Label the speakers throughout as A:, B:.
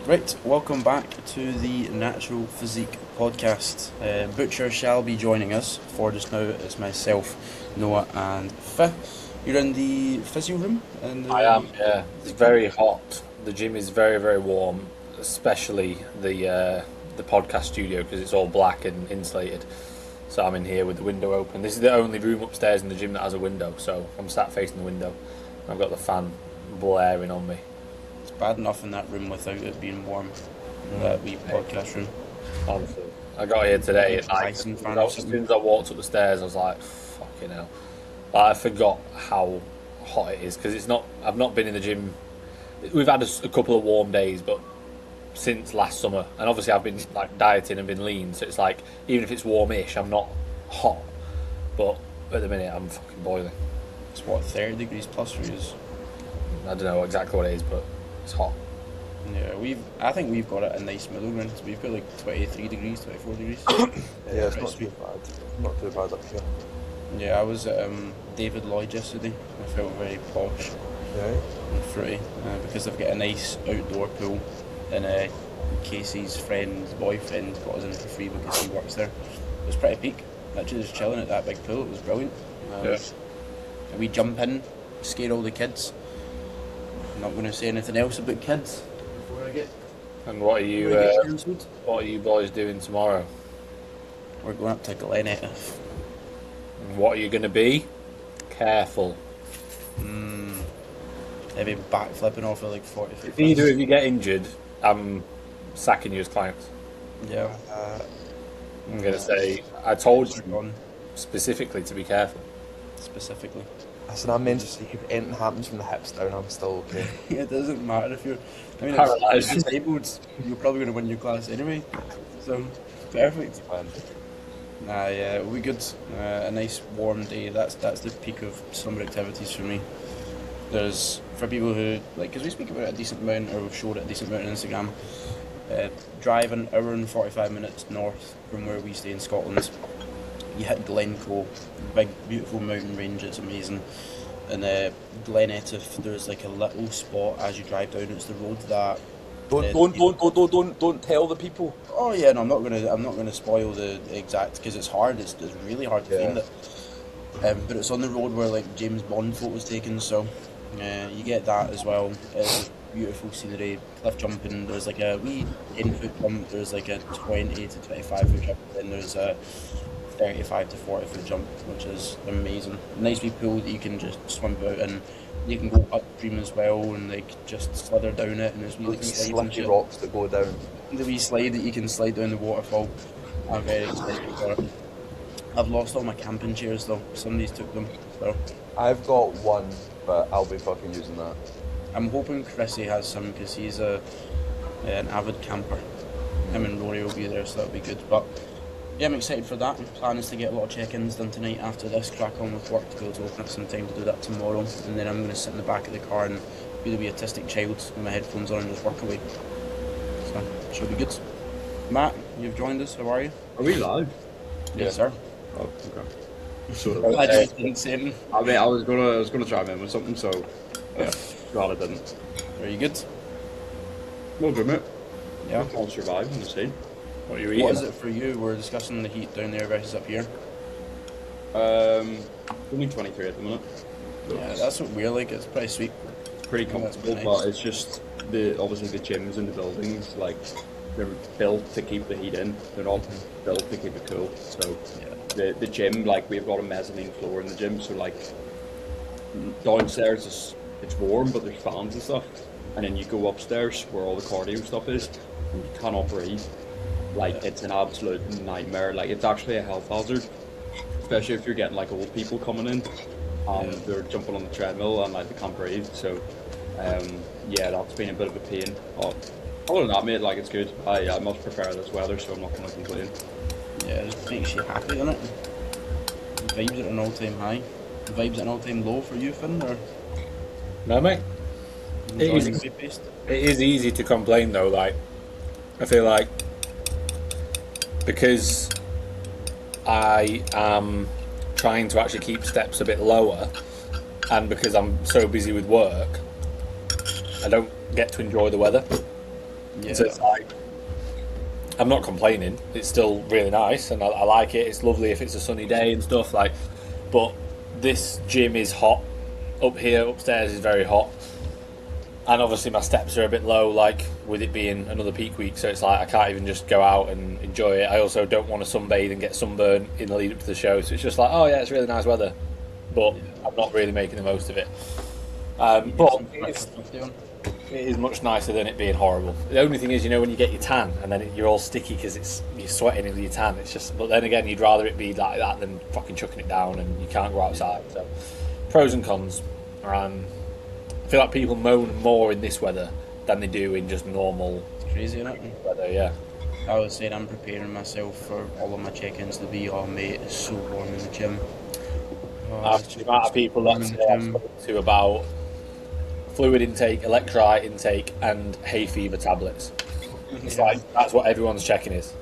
A: Right, welcome back to the Natural Physique podcast. Butcher shall be joining us. For just now, it's myself, Noah, and Fih. You're in the physio room?
B: I am, yeah. It's very hot. The gym is very, very warm, especially the podcast studio because it's all black and insulated. So I'm in here with the window open. This is the only room upstairs in the gym that has a window, so I'm sat facing the window. I've got the fan blaring on me.
A: It's bad enough in that room without it being warm. That wee podcast room.
B: Honestly, I got here today at night.
A: Dyson fan
B: As soon as I walked up the stairs, I was like, "Fucking hell!" I forgot how hot it is because it's not. I've not been in the gym. We've had a couple of warm days, but since last summer, and obviously I've been like dieting and been lean, so it's like even if it's warmish, I'm not hot. But at the minute, I'm fucking boiling.
A: It's what, 30 degrees plus for you?
B: I don't know exactly what it is, but it's hot.
A: Yeah, I think we've got it a nice middle ground. So we've got like 23 degrees, 24 degrees.
C: Yeah, it's not too bad. Not too bad up here.
A: Yeah, I was at David Lloyd yesterday. I felt very posh and fruity because they've got a nice outdoor pool, and Casey's friend's boyfriend got us in for free because he works there. It was pretty peak. Actually, just chilling at that big pool. It was brilliant. We jump in, scare all the kids. I'm not going to say anything else about kids before I get.
B: And what are you?
A: Cancelled.
B: What are you boys doing tomorrow?
A: We're going up to Glenette.
B: And what are you going to be? Careful.
A: Maybe backflipping off of like 40 feet.
B: If you get injured, I'm sacking you as clients.
A: Yeah.
B: I'm going to say, I told you
A: Gone
B: specifically to be careful.
A: specifically.
C: Listen, I'm meant to see if anything happens from the hips down, I'm still okay.
A: It doesn't matter if you're. I mean,
B: Paralysed.
A: if you're disabled, you're probably going to win your class anyway. So, perfect. Nah, yeah, it'll be good. A nice warm day. That's the peak of summer activities for me. There's, for people who, like, because we speak about it a decent amount, or we've showed it a decent amount on Instagram, drive an hour and 45 minutes north from where we stay in Scotland. You hit Glencoe, big, beautiful mountain range, it's amazing. And Glenette, there's like a little spot as you drive down, it's the road that...
C: Don't tell the people.
A: Oh yeah, no, I'm not gonna spoil the exact, because it's hard, it's really hard to find it. But it's on the road where like James Bond photos taken, so you get that as well. It's beautiful scenery, cliff jumping, there's like a wee 10-foot jump, there's like a 20 to 25-foot jump, then there's a 35 to 40-foot jump, which is amazing. Nice wee pool that you can just swim about in. You can go upstream as well and like just slither down it, and there's wee like
C: Slicky rocks that go down.
A: the wee slide that you can slide down the waterfall. I'm very excited for it. I've lost all my camping chairs though. Somebody's took them, so
C: I've got one, but I'll be fucking using that.
A: I'm hoping Chrissy has some because he's an avid camper. Him and Rory will be there, so that'll be good. But yeah, I'm excited for that. My plan is to get a lot of check-ins done tonight after this, crack on with work to be able to open up some time to do that tomorrow. And then I'm going to sit in the back of the car and be the wee autistic child with my headphones on and just work away. So, should be good. Matt, you've joined us, how are you?
D: Are we live?
A: Yes, sir.
D: Oh, okay. Sort
A: I
D: of.
A: just didn't say anything.
D: I mean, I was gonna chime in with something, so yeah, glad I didn't.
A: Are you good?
D: Well, good mate.
A: Yeah.
D: I'll survive in the sea.
B: What are you eating?
A: What is it for you? We're discussing the heat down there versus up here.
D: Only 23 at the minute.
A: Yeah, that's what we're like. It's pretty sweet.
D: It's pretty
A: Oh, that's
D: comfortable,
A: nice.
D: but it's just obviously the gyms and the buildings, like they're built to keep the heat in. They're not built to keep it cool. So the gym, like we've got a mezzanine floor in the gym, so like downstairs it's warm, but there's fans and stuff. And then you go upstairs where all the cardio stuff is, and you cannot breathe. Like it's an absolute nightmare. Like it's actually a health hazard, especially if you're getting like old people coming in and they're jumping on the treadmill and like they can't breathe. So yeah, that's been a bit of a pain. Other than that, mate, like it's good. I much prefer this weather, so I'm not going to complain.
A: Yeah, it just makes you happy, doesn't it? Vibes at an all-time high. Vibes at an all-time low for you, Finn, or
B: No, mate. It
A: enjoying
B: is-
A: the paste?
B: It is easy to complain though. Like, I feel like because I am trying to actually keep steps a bit lower, and because I'm so busy with work, I don't get to enjoy the weather.
A: Yeah.
B: So it's like, I'm not complaining. It's still really nice, and I like it. It's lovely if it's a sunny day and stuff. Like, but this gym is hot. Up here, upstairs is very hot, and obviously my steps are a bit low. Like with it being another peak week, so it's like I can't even just go out and enjoy it. I also don't want to sunbathe and get sunburn in the lead up to the show. So it's just like, oh yeah, it's really nice weather, but I'm not really making the most of it. But it is much nicer than it being horrible. The only thing is, you know, when you get your tan and then you're all sticky because you're sweating into your tan. It's just, but then again, you'd rather it be like that than fucking chucking it down and you can't go outside. So, pros and cons. I feel like people moan more in this weather than they do in just normal
A: Crazy, isn't it?
B: weather. Yeah.
A: I was saying I'm preparing myself for all of my check-ins to be, oh mate, it's so warm in the gym. Oh,
B: The amount of people that I've spoken to about fluid intake, electrolyte intake, and hay fever tablets. It's like that's what everyone's checking is.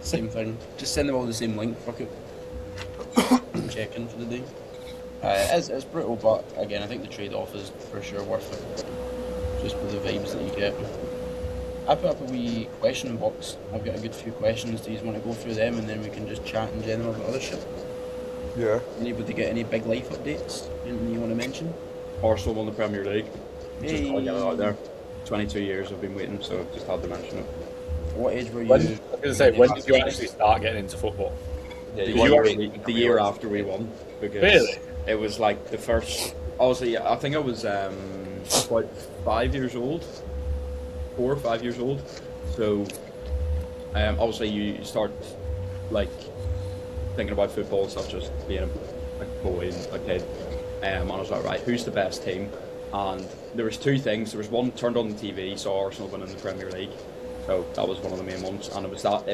A: Same thing. Just send them all the same link. Fuck it. Check in for the day. It's brutal, but again, I think the trade-off is for sure worth it. Just with the vibes that you get. I put up a wee question box. I've got a good few questions. Do you want to go through them, and then we can just chat in general about other shit?
C: Yeah.
A: Anybody get any big life updates? Anything you want to mention?
D: Arsenal won the Premier League. Just
A: Hey.
D: I'll get it out there. 22 years I've been waiting, so just had to mention it.
A: What age were you?
B: I was going to say, when did you actually start getting into football?
C: Yeah,
D: The year after we won, because
B: Really?
D: it was like the first. Obviously, I think I was about 5 years old, 4 or 5 years old. So, obviously, you start like thinking about football and stuff, just being a boy and a kid. And I was like, right, who's the best team? And there was two things. There was one turned on the TV, saw Arsenal winning the Premier League, so that was one of the main ones. And it was that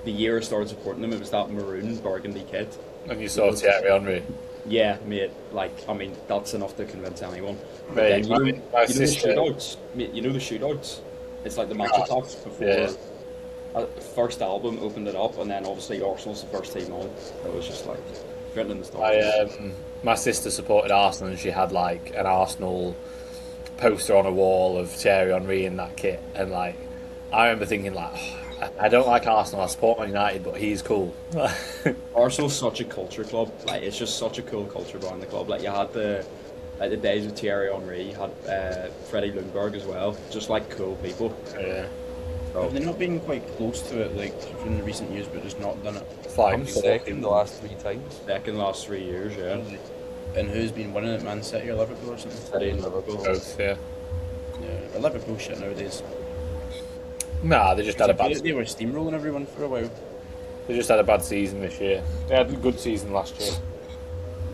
D: the year I started supporting them. It was that maroon burgundy kit.
B: And you saw Thierry Henry.
D: Yeah, mate. Like, I mean, that's enough to convince anyone. But
B: Mate,
D: then,
B: my
D: you know the
B: sister-
D: shootouts. Mate, you know the shootouts. It's like the match attacks before.
B: Yeah.
D: First album opened it up, and then obviously Arsenal's the first team on. It was just like adrenaline start.
B: My sister supported Arsenal and she had like an Arsenal poster on a wall of Thierry Henry in that kit, and like I remember thinking like, I don't like Arsenal, I support Man United, but he's cool.
D: Arsenal's such a culture club. Like, it's just such a cool culture behind the club. Like, you had the days with Thierry Henry, you had Freddie Ljungberg as well. Just like cool people.
B: Yeah.
D: So,
A: Have they not been quite close to it, like in the recent years, but just not done it?
B: It's like
C: I'm second the last 3 times.
D: second last 3 years, yeah.
A: And who's been winning it, Man City or Liverpool or something?
D: City and Liverpool.
B: both, yeah.
A: Yeah, Liverpool shit nowadays.
B: Nah, they just had a bad.
A: They were steamrolling everyone for a while.
B: They just had a bad season this year. They had a good season last year.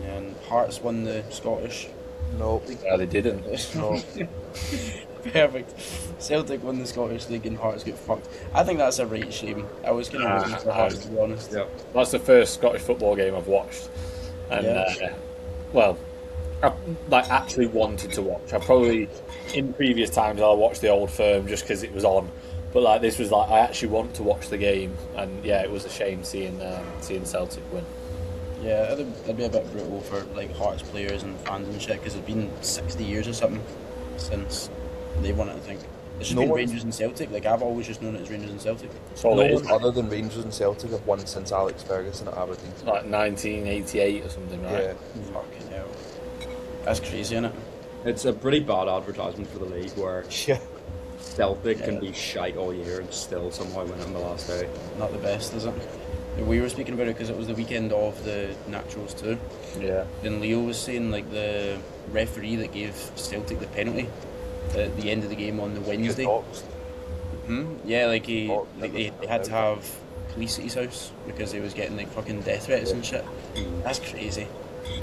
A: Yeah, and Hearts won the Scottish.
C: No.
B: Yeah, they didn't.
C: No.
A: Perfect. Celtic won the Scottish League and Hearts get fucked. I think that's a right shame. I was kind of rooting for Hearts, to be honest.
D: Yeah.
B: That's the first Scottish football game I've watched, and well, I like actually wanted to watch. I probably in previous times I watched the Old Firm just because it was on, but like this was like I actually want to watch the game, and yeah, it was a shame seeing Celtic win.
A: Yeah, it'd be a bit brutal for like Hearts players and fans and shit because it's been 60 years or something since they won it. I think it should
C: No
A: be
C: one-
A: Rangers and Celtic. Like I've always just known it as Rangers and Celtic.
B: That's all
C: No
B: it is.
C: one other than Rangers and Celtic have won since Alex Ferguson at Aberdeen.
B: Like 1988 or something, right?
C: Yeah.
A: Fucking hell, that's crazy, isn't it?
D: It's a pretty bad advertisement for the league where
C: Yeah.
D: Celtic can be shite all year and still somehow win it on the last day.
A: Not the best, is it? We were speaking about it because it was the weekend of the Naturals too.
B: Yeah.
A: And Leo was saying like the referee that gave Celtic the penalty at the end of the game on the Wednesday. Yeah, like they had to have police at his house because he was getting like fucking death threats and shit. That's crazy.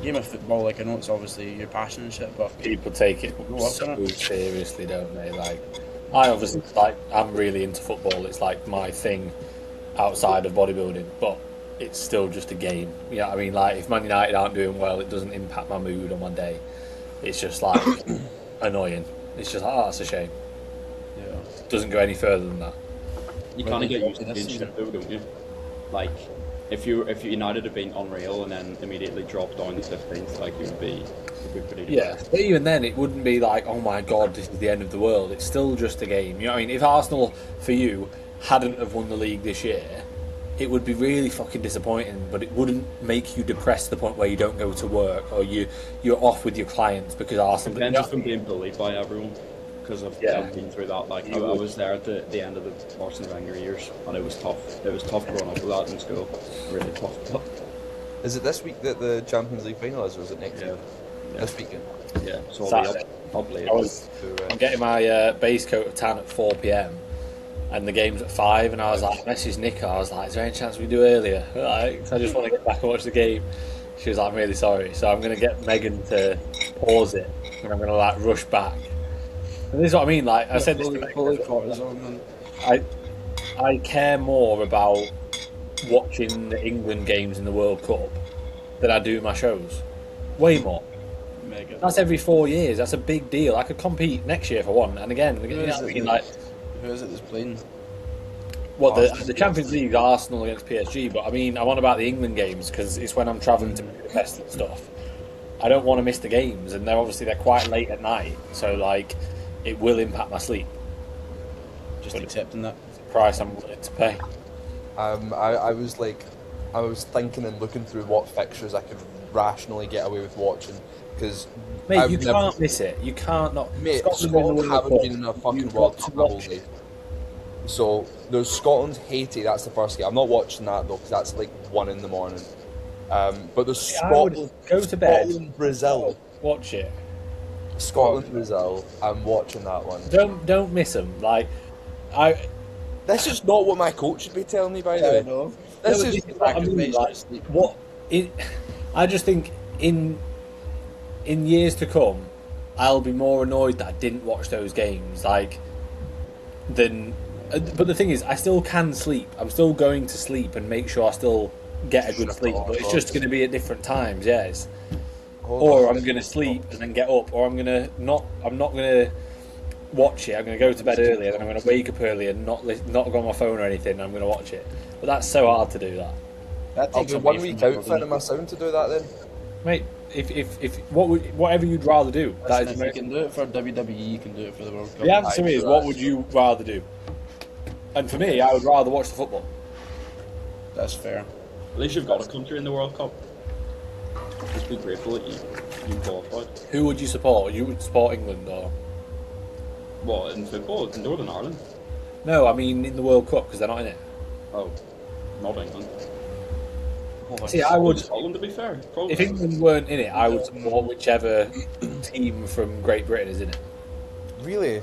A: Game of football, like I know it's obviously your passion and shit, but
B: People take it
A: Go on,
B: so
A: innit?
B: seriously, don't they? Like, I obviously like I'm really into football. It's like my thing outside of bodybuilding, but it's still just a game. You know what I mean? Like, if Man United aren't doing well, it doesn't impact my mood on my day. It's just like annoying. It's just like, oh, that's a shame.
A: yeah.
B: Doesn't go any further than that.
D: You
A: Well,
D: kind of
A: they
D: get used to
A: this
D: being
A: season.
D: shit though, don't you? Like, if United had been unreal and then immediately dropped down to 15th, like it would be pretty
B: Yeah,
D: depressed.
B: but even then, it wouldn't be like, oh my god, this is the end of the world. It's still just a game. You know what I mean? If Arsenal, for you, hadn't have won the league this year, it would be really fucking disappointing. But it wouldn't make you depressed to the point where you don't go to work or you're off with your clients because Arsenal.
D: Then just from being bullied by everyone because I've been through that. Like I was there at the end of the Arsene Wenger years, and it was tough. It was tough growing up with that in school. Really tough. But,
C: Is it this week that the Champions League final is, or is it next
D: yeah,
C: week?
D: yeah,
C: This weekend.
D: yeah. So
B: Saturday.
D: I'll play
B: I
D: it.
B: was I'm getting my base coat of tan at 4 p.m. and the game's at 5, and I was like, I messaged Nicola, I was like, is there any chance we do earlier? Like, 'cause I just want to get back and watch the game. She was like, I'm really sorry. So I'm going to get Megan to pause it, and I'm going to like rush back. And this is what I mean, like I said this to
A: Fully
B: Megan,
A: cortisone, man.
B: I care more about watching the England games in the World Cup than I do my shows. Way more.
A: Mega.
B: That's every 4 years. That's a big deal. I could compete next year for one, and again,
A: Who
B: you
A: is
B: know,
A: it
B: like
A: who is it that's playing?
B: what
A: Arsenal.
B: the Champions League, Arsenal against PSG. But I mean, I'm on about the England games because it's when I'm travelling to Budapest and stuff. I don't want to miss the games, and they're quite late at night, so like it will impact my sleep.
A: Just accepting that.
B: It's the price I'm willing to pay.
C: I was thinking and looking through what fixtures I could rationally get away with watching because
B: Mate, you can't miss it. You can't not.
C: Mate,
B: Scotland in the
C: Scotland
B: World
C: haven't
B: Cup.
C: been in a fucking
B: You've
C: World
B: got to
C: Cup all
B: watch
C: day.
B: it.
C: So there's Scotland Haiti. That's the first game. I'm not watching that though because that's like 1 in the morning. But there's
B: I would
C: Scotland,
B: go to bed.
C: Scotland, Brazil,
B: Watch it.
C: Scotland, Brazil. I'm watching that one.
B: Don't miss them. Like
C: This is not what my coach should be telling me. By the way,
A: no.
C: this
B: No,
C: is
B: this is what I mean, like, what I just think in years to come, I'll be more annoyed that I didn't watch those games. Like than. But the thing is, I still can sleep. I'm still going to sleep and make sure I still get a good sleep. But it's just going to be at different times. Yes. Or I'm going to sleep and then get up, or I'm not going to watch it. I'm going to go to bed early, and then I'm going to wake up early and not go on my phone or anything. I'm going to watch it, but that's so hard to do that,
A: That
C: I'll
A: takes
C: be
A: away
C: 1 week
A: from
C: out fitting my sound to do that then.
B: mate. If whatever you'd rather do, that
A: Listen,
B: is
A: if you can do it for WWE, you can do it for the World Cup.
B: the answer
C: I'm
B: is
C: sure
B: what
C: that's
B: would you rather do? And for me, I would rather watch the football.
A: That's fair.
D: At least you've got a country in the World Cup. Just be grateful that you qualified.
B: Who would you support? You would support England or
D: What in football? In Northern Ireland?
B: no? I mean in the World Cup because they're not in it.
D: Oh, not England.
B: See, I would.
D: Scotland, to be fair. Probably.
B: If England weren't in it, I would support whichever team from Great Britain is in it.
C: Really?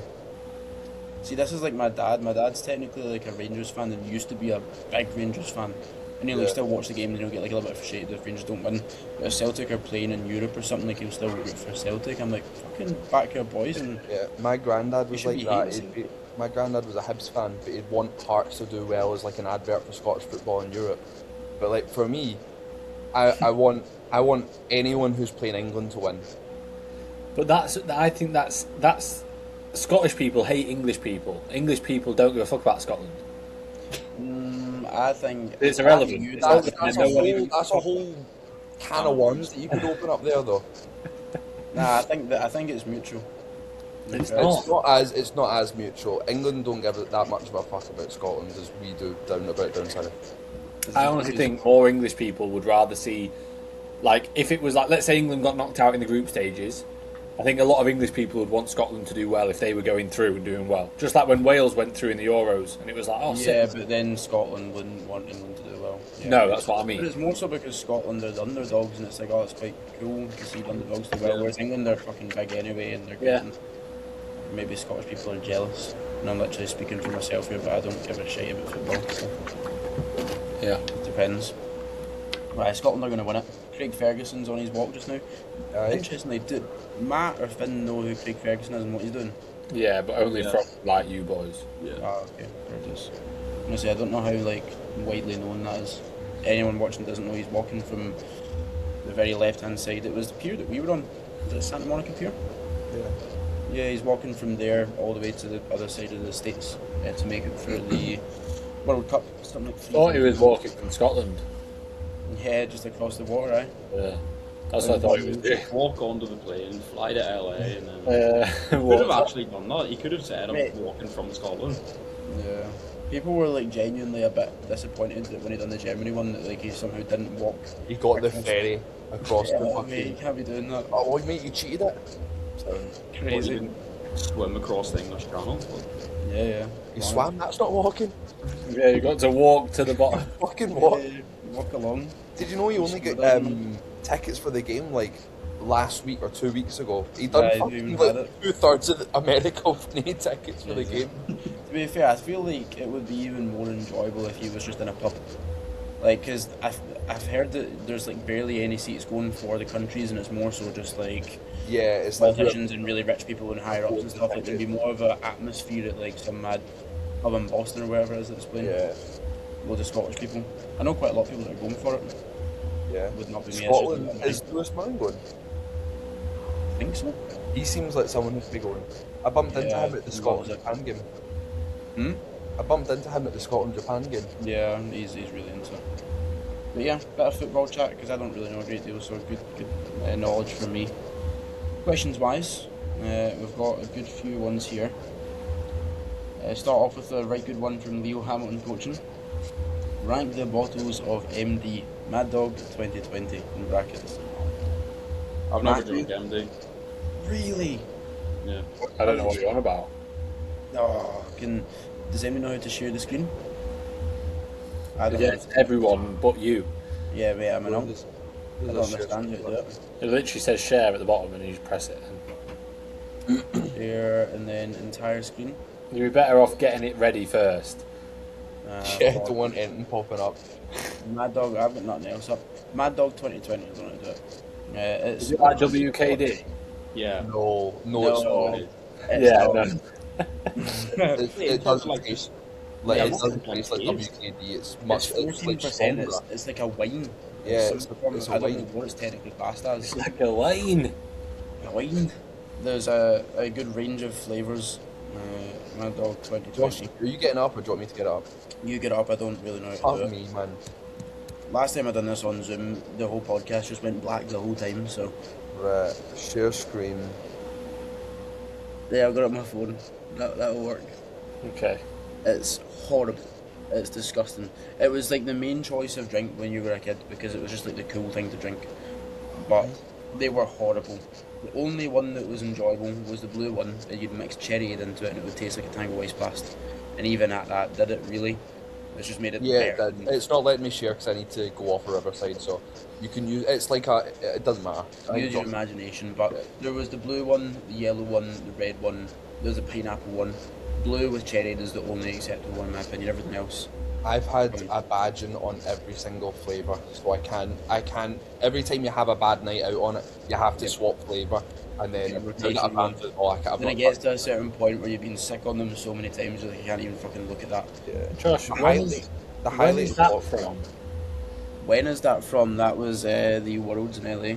A: See, this is like my dad. My dad's technically like a Rangers fan and used to be a big Rangers fan. And he'll still watch the game and he'll get like a little bit frustrated if Rangers don't win. But if Celtic are playing in Europe or something, like he'll still root for Celtic. I'm like, fucking back your boys. And
C: Yeah. My granddad was
A: should
C: like
A: be
C: that.
A: hating
C: My granddad was a Hibs fan, but he'd want Hearts to do well as like an advert for Scottish football in Europe. But like for me, I want anyone who's playing England to win.
B: But I think that's Scottish people hate English people. English people don't give a fuck about Scotland.
A: I think
B: It's irrelevant.
C: That's a whole can of worms that you could open up there, though.
A: Nah, I think it's mutual.
B: It's
C: It's not as mutual. England don't give that much of a fuck about Scotland as we do down south.
B: I honestly think more English people would rather see, like, if it was like, let's say England got knocked out in the group stages, I think a lot of English people would want Scotland to do well if they were going through and doing well. Just like when Wales went through in the Euros, and it was like, oh,
A: Yeah,
B: sick.
A: but then Scotland wouldn't want England to do well. Yeah,
B: No, that's what I mean.
A: But it's more so because Scotland are the underdogs, and it's like, oh, it's quite cool to see the underdogs do well. Whereas England are fucking big anyway, and they're getting. Maybe Scottish people are jealous, and I'm literally speaking for myself here, but I don't give a shit about football. So
B: Yeah.
A: it depends. Right, Scotland are going to win it. Craig Ferguson's on his walk just now.
C: Aye.
A: Interestingly, did Matt or Finn know who Craig Ferguson is and what he's doing?
B: Yeah, but only
D: Yeah.
B: from, like, you boys.
D: Yeah.
A: Ah, okay. There it is. I'm gonna say I don't know how like widely known that is. Anyone watching doesn't know he's walking from the very left hand side. It was the pier that we were on. Was it Santa Monica Pier?
C: Yeah.
A: Yeah, he's walking from there all the way to the other side of the States to make it for the World Cup. Something like
B: I thought he was walking from Scotland.
A: Yeah, just across the water, eh?
B: Yeah. That's what I thought he was doing.
D: Walk onto the plane, fly to LA, and then he could
B: What?
D: have actually done that. He could have said, "I'm
A: Mate.
D: walking from Scotland."
A: Yeah. People were like genuinely a bit disappointed that when he done the Germany one that like he somehow didn't walk.
C: He got the
A: across-
C: ferry across the
A: Yeah, mate, you
C: fucking.
A: can't be doing that.
C: Oh, mate, you cheated it.
D: Or
A: Crazy.
D: even swim across the English Channel.
A: Yeah, yeah.
C: You swam. That's not walking.
B: Yeah, you got to walk to the bottom.
C: Fucking what?
A: Yeah, walk along.
C: Did you know he only got tickets for the game like last week or 2 weeks ago? He done
A: Yeah, he
C: fucking
A: even
C: like
A: had it.
C: 2/3 of America need tickets for the
A: Yeah.
C: game.
A: To be fair, I feel like it would be even more enjoyable if he was just in a pub. Like, because I've heard that there's like barely any seats going for the countries, and it's more so just like
C: Yeah, it's like
A: politicians and really rich people and higher ups and stuff. Like, there'd be more of an atmosphere at like some mad pub in Boston or wherever it is that's playing.
C: yeah,
A: Loads of Scottish people. I know quite a lot of people that are going for it.
C: yeah.
A: Would not be me.
C: Scotland
A: I
C: is Lewis Mann going.
A: think so.
C: He seems like someone who'd be going. I bumped into
A: Yeah,
C: him at the
A: he
C: Scotland
A: loves it.
C: Japan game.
A: Hmm.
C: I bumped into him at the Scotland Japan game.
A: Yeah, he's really into it. But yeah, bit of football chat because I don't really know a great deal, so good knowledge from me. Questions wise, we've got a good few ones here. Start off with a right good one from Leo Hamilton coaching. Rank the bottles of MD Mad Dog 2020 in brackets.
D: I've never
A: Matthew?
D: drunk MD.
A: Really?
D: Yeah.
B: I don't know what you're on about.
A: Oh, does anyone know how to share the screen? I don't
B: Yeah,
A: know.
B: it's everyone but you.
A: Yeah, mate, I'm an
C: Well,
A: I
C: there's-
A: don't
C: there's a
A: understand how
C: share
A: to do it.
B: It literally says share at the bottom and you just press it.
A: Share and then entire screen.
B: You'd be better off getting it ready first.
C: Yeah, don't want anything popping up.
A: Mad Dog, I've got nothing else up. Mad Dog 2020, I don't know how to do it. It's
B: Is it like WKD?
D: Yeah.
C: No,
A: No.
C: it's not.
A: It's
B: Yeah,
A: not.
B: no.
C: It doesn't taste like
D: Yeah,
C: it
D: what's
C: doesn't
D: it
C: taste like
D: like?
C: WKD. It's
A: It's
C: much. It's like
A: 14%.
C: stronger.
A: It's like a wine.
C: Yeah,
A: It's some
C: it's
A: form
C: a
A: of- I don't know
C: wine.
A: what it's technically classed as.
B: It's like a wine.
A: A wine. There's a good range of flavours. Mad Dog
C: Josh,
A: 2020.
C: are you getting up or do you want me to get up?
A: You get up, I don't really know how to
C: Fuck
A: do it.
C: me, man.
A: Last time I done this on Zoom, the whole podcast just went black the whole time, so
C: Right, share screen.
A: yeah, I've got it on my phone. That'll work.
B: Okay.
A: It's horrible. It's disgusting. It was like the main choice of drink when you were a kid because it was just like the cool thing to drink. But they were horrible. The only one that was enjoyable was the blue one that you'd mix cherry into it and it would taste like a Tango Ice Blast. And even at that, did it really? It's just made it
C: Yeah,
A: better.
C: it's not letting me share because I need to go off a riverside. So you can use. It's like a. It doesn't matter. I think
A: Use your
C: it's-
A: imagination, but
C: Yeah.
A: there was the blue one, the yellow one, the red one, there's a pineapple one. Blue with cherry is the only acceptable one in my opinion, everything else.
C: I've had a badging on every single flavour, so I can. Every time you have a bad night out on it, you have to swap flavour, and then
A: Yeah,
C: you
A: rotation,
C: get a band with, oh, I've
A: Then
C: not
A: it gets
C: touched
A: to a certain point where you've been sick on them so many times that you can't even fucking look at that.
C: it. Yeah.
B: Josh,
C: The
B: when
C: highlight,
B: is,
C: the
B: when
C: highlight
B: is
C: of
B: that
C: lockdown-
B: from?
A: When is that from? That was the Worlds in LA.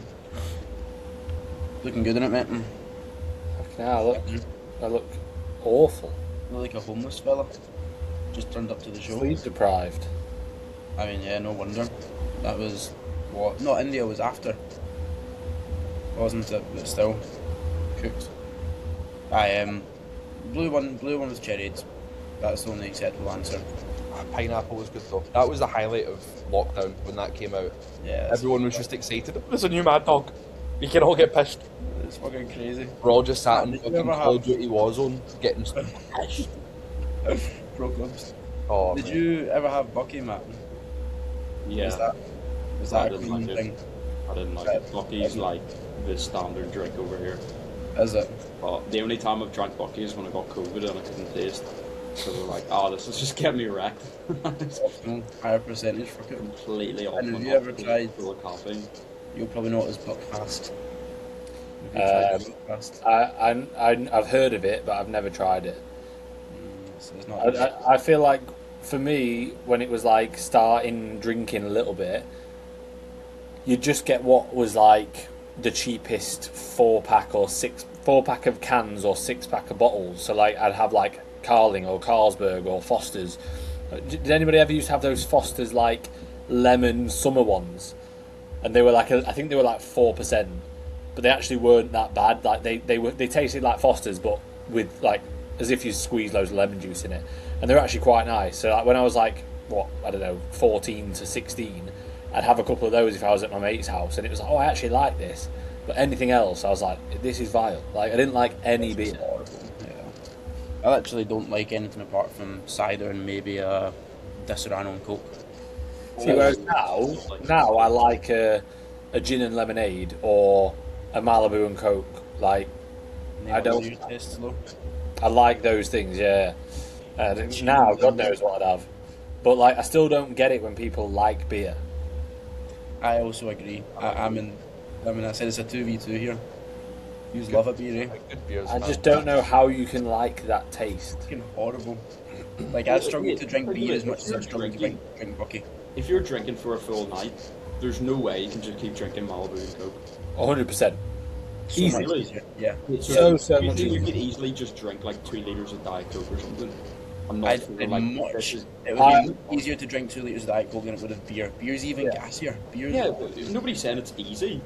A: Looking good in it, mate.
B: Fucking hell, I look awful.
A: Look like a homeless fella. Just turned up to the show.
B: Sleep deprived.
A: I mean, yeah, no wonder. That was what? No, India was after. Wasn't it? But still, cooked. Blue one with cherries. That's the only acceptable answer.
C: Pineapple was good though. That was the highlight of lockdown when that came out.
A: Yeah,
C: Everyone was just excited. There's a new Mad Dog. We can all get pissed.
A: it's fucking crazy.
C: We're all just sat in
A: Did you
C: fucking
A: ever
C: Call of
A: have-
C: Duty Warzone getting pissed.
A: Pro clubs.
C: Oh,
A: Did
C: man.
A: you ever have Bucky, Matt?
D: Yeah.
A: Was
D: I
A: that a
D: didn't
A: Queen
D: like it.
A: thing?
D: I didn't like it. Bucky's like the standard drink over here.
A: Is it?
D: But the only time I've drank Bucky is when I got COVID and I couldn't taste. So we're like, oh, this is just getting me wrecked.
A: No, higher percentage for it.
D: Completely off.
A: And have
D: my
A: you ever
D: nut,
A: tried-
D: full of caffeine?
A: You'll probably know it as Buckfast. Have you tried Buckfast?
B: I've heard of it, but I've never tried it.
A: So it's not.
B: I feel like for me, when it was like starting drinking a little bit, you'd just get what was like the cheapest 4-pack of cans or 6-pack of bottles. So like I'd have like Carling or Carlsberg or Foster's. Did anybody ever used to have those Foster's like lemon summer ones, and they were like I think they were like 4%, but they actually weren't that bad. Like they tasted like Foster's, but with like as if you squeezed loads of lemon juice in it, and they were actually quite nice. So like when I was like I don't know 14 to 16, I'd have a couple of those if I was at my mate's house, and it was like, oh, I actually like this. But anything else, I was like, this is vile. Like I didn't like any beer.
A: Yeah. I actually don't like anything apart from cider and maybe Disaronno and Coke.
B: See, whereas now I like a gin and lemonade or a Malibu and Coke. Like I don't. I like those things, yeah. Now, God knows what I'd have. But like, I still don't get it when people like beer.
A: I also agree. I mean, I said it's a 2v2 here. You love a beer, eh?
B: I just don't know how you can like that taste.
A: It's fucking horrible. Like, I struggle to drink beer as much as I struggle to drink Bucky.
D: If you're drinking for a full night, there's no way you can just keep drinking Malibu and Coke.
B: 100%.
A: So much easier. Yeah.
B: So much
D: You
B: easier.
D: could easily just drink like 2 litres of Diet Coke or something. I'm not
A: It
D: sure,
A: would
D: like,
A: be easier to drink 2 litres of Diet Coke than it would of beer. Beer's even gassier.
D: Yeah, but nobody's saying it's easy.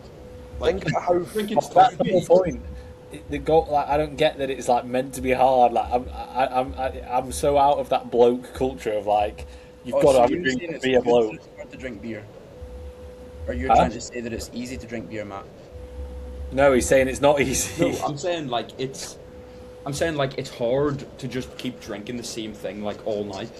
C: Think about how
D: drinking
B: That's the whole point. I don't get that it's like meant to be hard. Like I'm so out of that bloke culture of like you've got to have a drink to be a bloke.
A: It's hard to drink beer. Or you're trying to say that it's easy to drink beer, Matt?
B: No, he's saying it's not easy.
D: No, I'm saying like it's hard to just keep drinking the same thing like all night.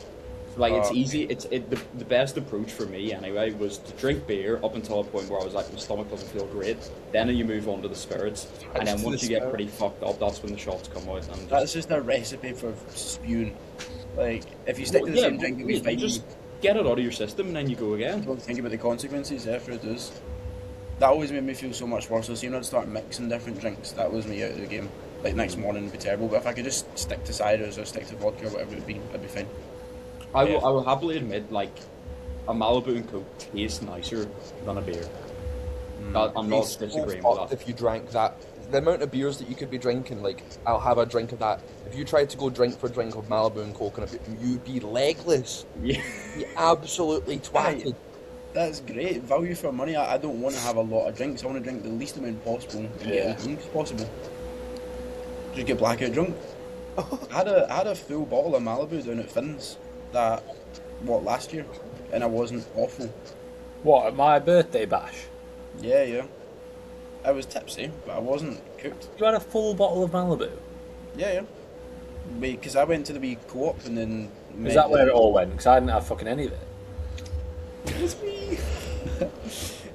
D: Like it's easy. The best approach for me anyway was to drink beer up until a point where I was like my stomach doesn't feel great. Then you move on to the spirits, and then once you get pretty fucked up, that's when the shots come out. And
A: that's just a recipe for spewing. Like if you stick to the same drink, you'll be fine.
D: Just get it out of your system, and then you go again.
A: Don't think about the consequences after it does. That always made me feel so much worse. So seeing I'd start mixing different drinks, that was me out of the game. Like next morning would be terrible. But if I could just stick to ciders or stick to vodka or whatever it would be, I'd be fine.
D: I will happily admit, like, a Malibu and Coke tastes nicer than a beer. I'm not disagreeing with that.
C: If you drank that, the amount of beers that you could be drinking, like, I'll have a drink of that. If you tried to go drink for drink of Malibu and Coke, you'd be legless.
D: Yeah.
C: You'd be absolutely twatted.
A: That's great. Value for money. I don't want to have a lot of drinks. I want to drink the least amount possible and get as drunk as possible. Just get blackout drunk. I had a full bottle of Malibu down at Finn's last year, and I wasn't awful.
B: What, at my birthday bash?
A: Yeah. I was tipsy, but I wasn't cooked.
B: You had a full bottle of Malibu?
A: Yeah. Because I went to the wee co-op and then...
B: Is that where it all went? Because I didn't have fucking any of it.
A: It's me.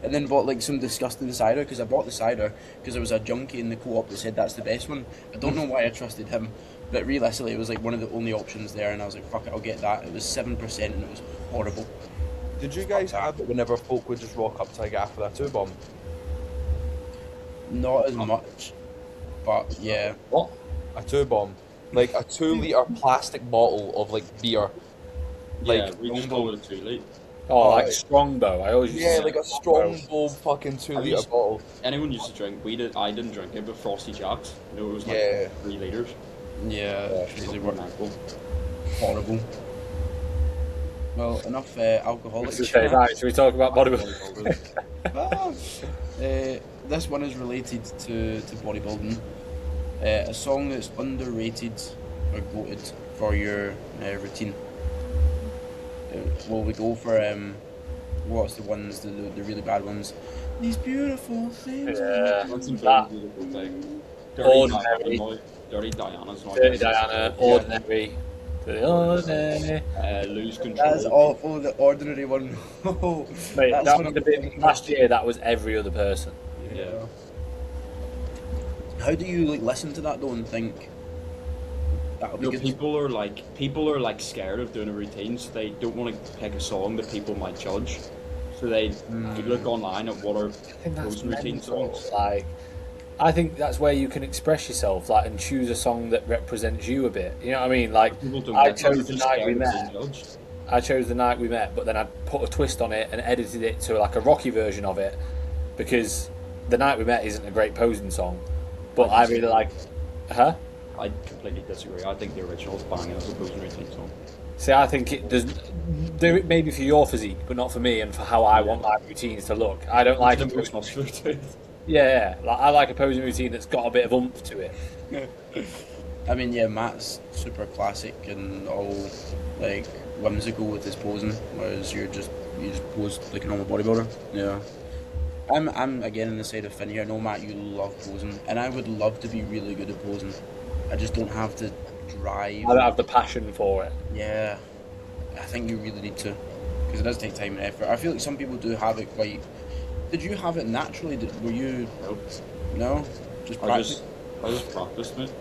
A: And then bought like some disgusting cider, because I bought the cider because there was a junkie in the co-op that said that's the best one. I don't know why I trusted him, but realistically it was like one of the only options there, and I was like, fuck it, I'll get that. It was 7% and it was horrible.
C: Did you guys have it whenever folk would just rock up to a gaff with a 2-bomb?
A: Not as much, but yeah.
B: What?
C: A 2-bomb. Like a 2-litre plastic bottle of like beer.
D: Like, we just call it a 2 litre.
B: Oh, like Strongbow. I always used to say
C: like a Strongbow fucking 2-litre bottle.
D: Anyone used to drink. I didn't drink it, but Frosty Jacks. You know, it was like 3 litres.
A: Yeah, crazy work.
D: Mental.
A: Horrible. Well, enough alcoholic
B: Okay,
A: chat.
B: right, should we talk about bodybuilding?
A: This one is related to bodybuilding. A song that's underrated or goated for your routine. Will we go for what's the ones, the really bad ones? These beautiful things.
B: Yeah,
D: That's a
B: that.
D: very beautiful thing.
B: Ordinary.
D: Dirty Diana's not.
B: Dirty Diana, Ordinary. The Ordinary.
D: Lose control.
A: That's awful, the ordinary one.
B: Mate,
A: That's
B: that
A: one
B: was
A: of
B: the bit, last year that was every other person.
D: Yeah.
A: How do you like listen to that though and think that'll be
D: No,
A: good?
D: people are like scared of doing a routine, so they don't want to pick a song that people might judge. So they look online at what are those routine songs.
B: Like, I think that's where you can express yourself, like, and choose a song that represents you a bit. You know what I mean? Like,
D: People don't
B: I
D: get that,
B: chose
D: they're
B: the
D: just
B: night
D: scared
B: we
D: of
B: met.
D: being judged.
B: I chose the night we met, but then I put a twist on it and edited it to like a rocky version of it, because the night we met isn't a great posing song, but I really like. Huh?
D: I completely disagree. I think the original's banging as opposing routine song.
B: See, I think it does do it maybe for your physique, but not for me and for how I want my routines to look. I don't like
D: The
B: it.
D: most muscular too.
B: Yeah, like, I like a posing routine that's got a bit of oomph to it.
A: I mean, yeah, Matt's super classic and all like whimsical with his posing, whereas you just pose like a normal bodybuilder. Yeah. I'm again on the side of Finn here. I know, Matt, you love posing, and I would love to be really good at posing. I just don't have the drive.
B: I don't have the passion for it.
A: Yeah, I think you really need to, because it does take time and effort. I feel like some people do have it quite. Did you have it naturally? Were you? No, just practice.
D: I just practiced it,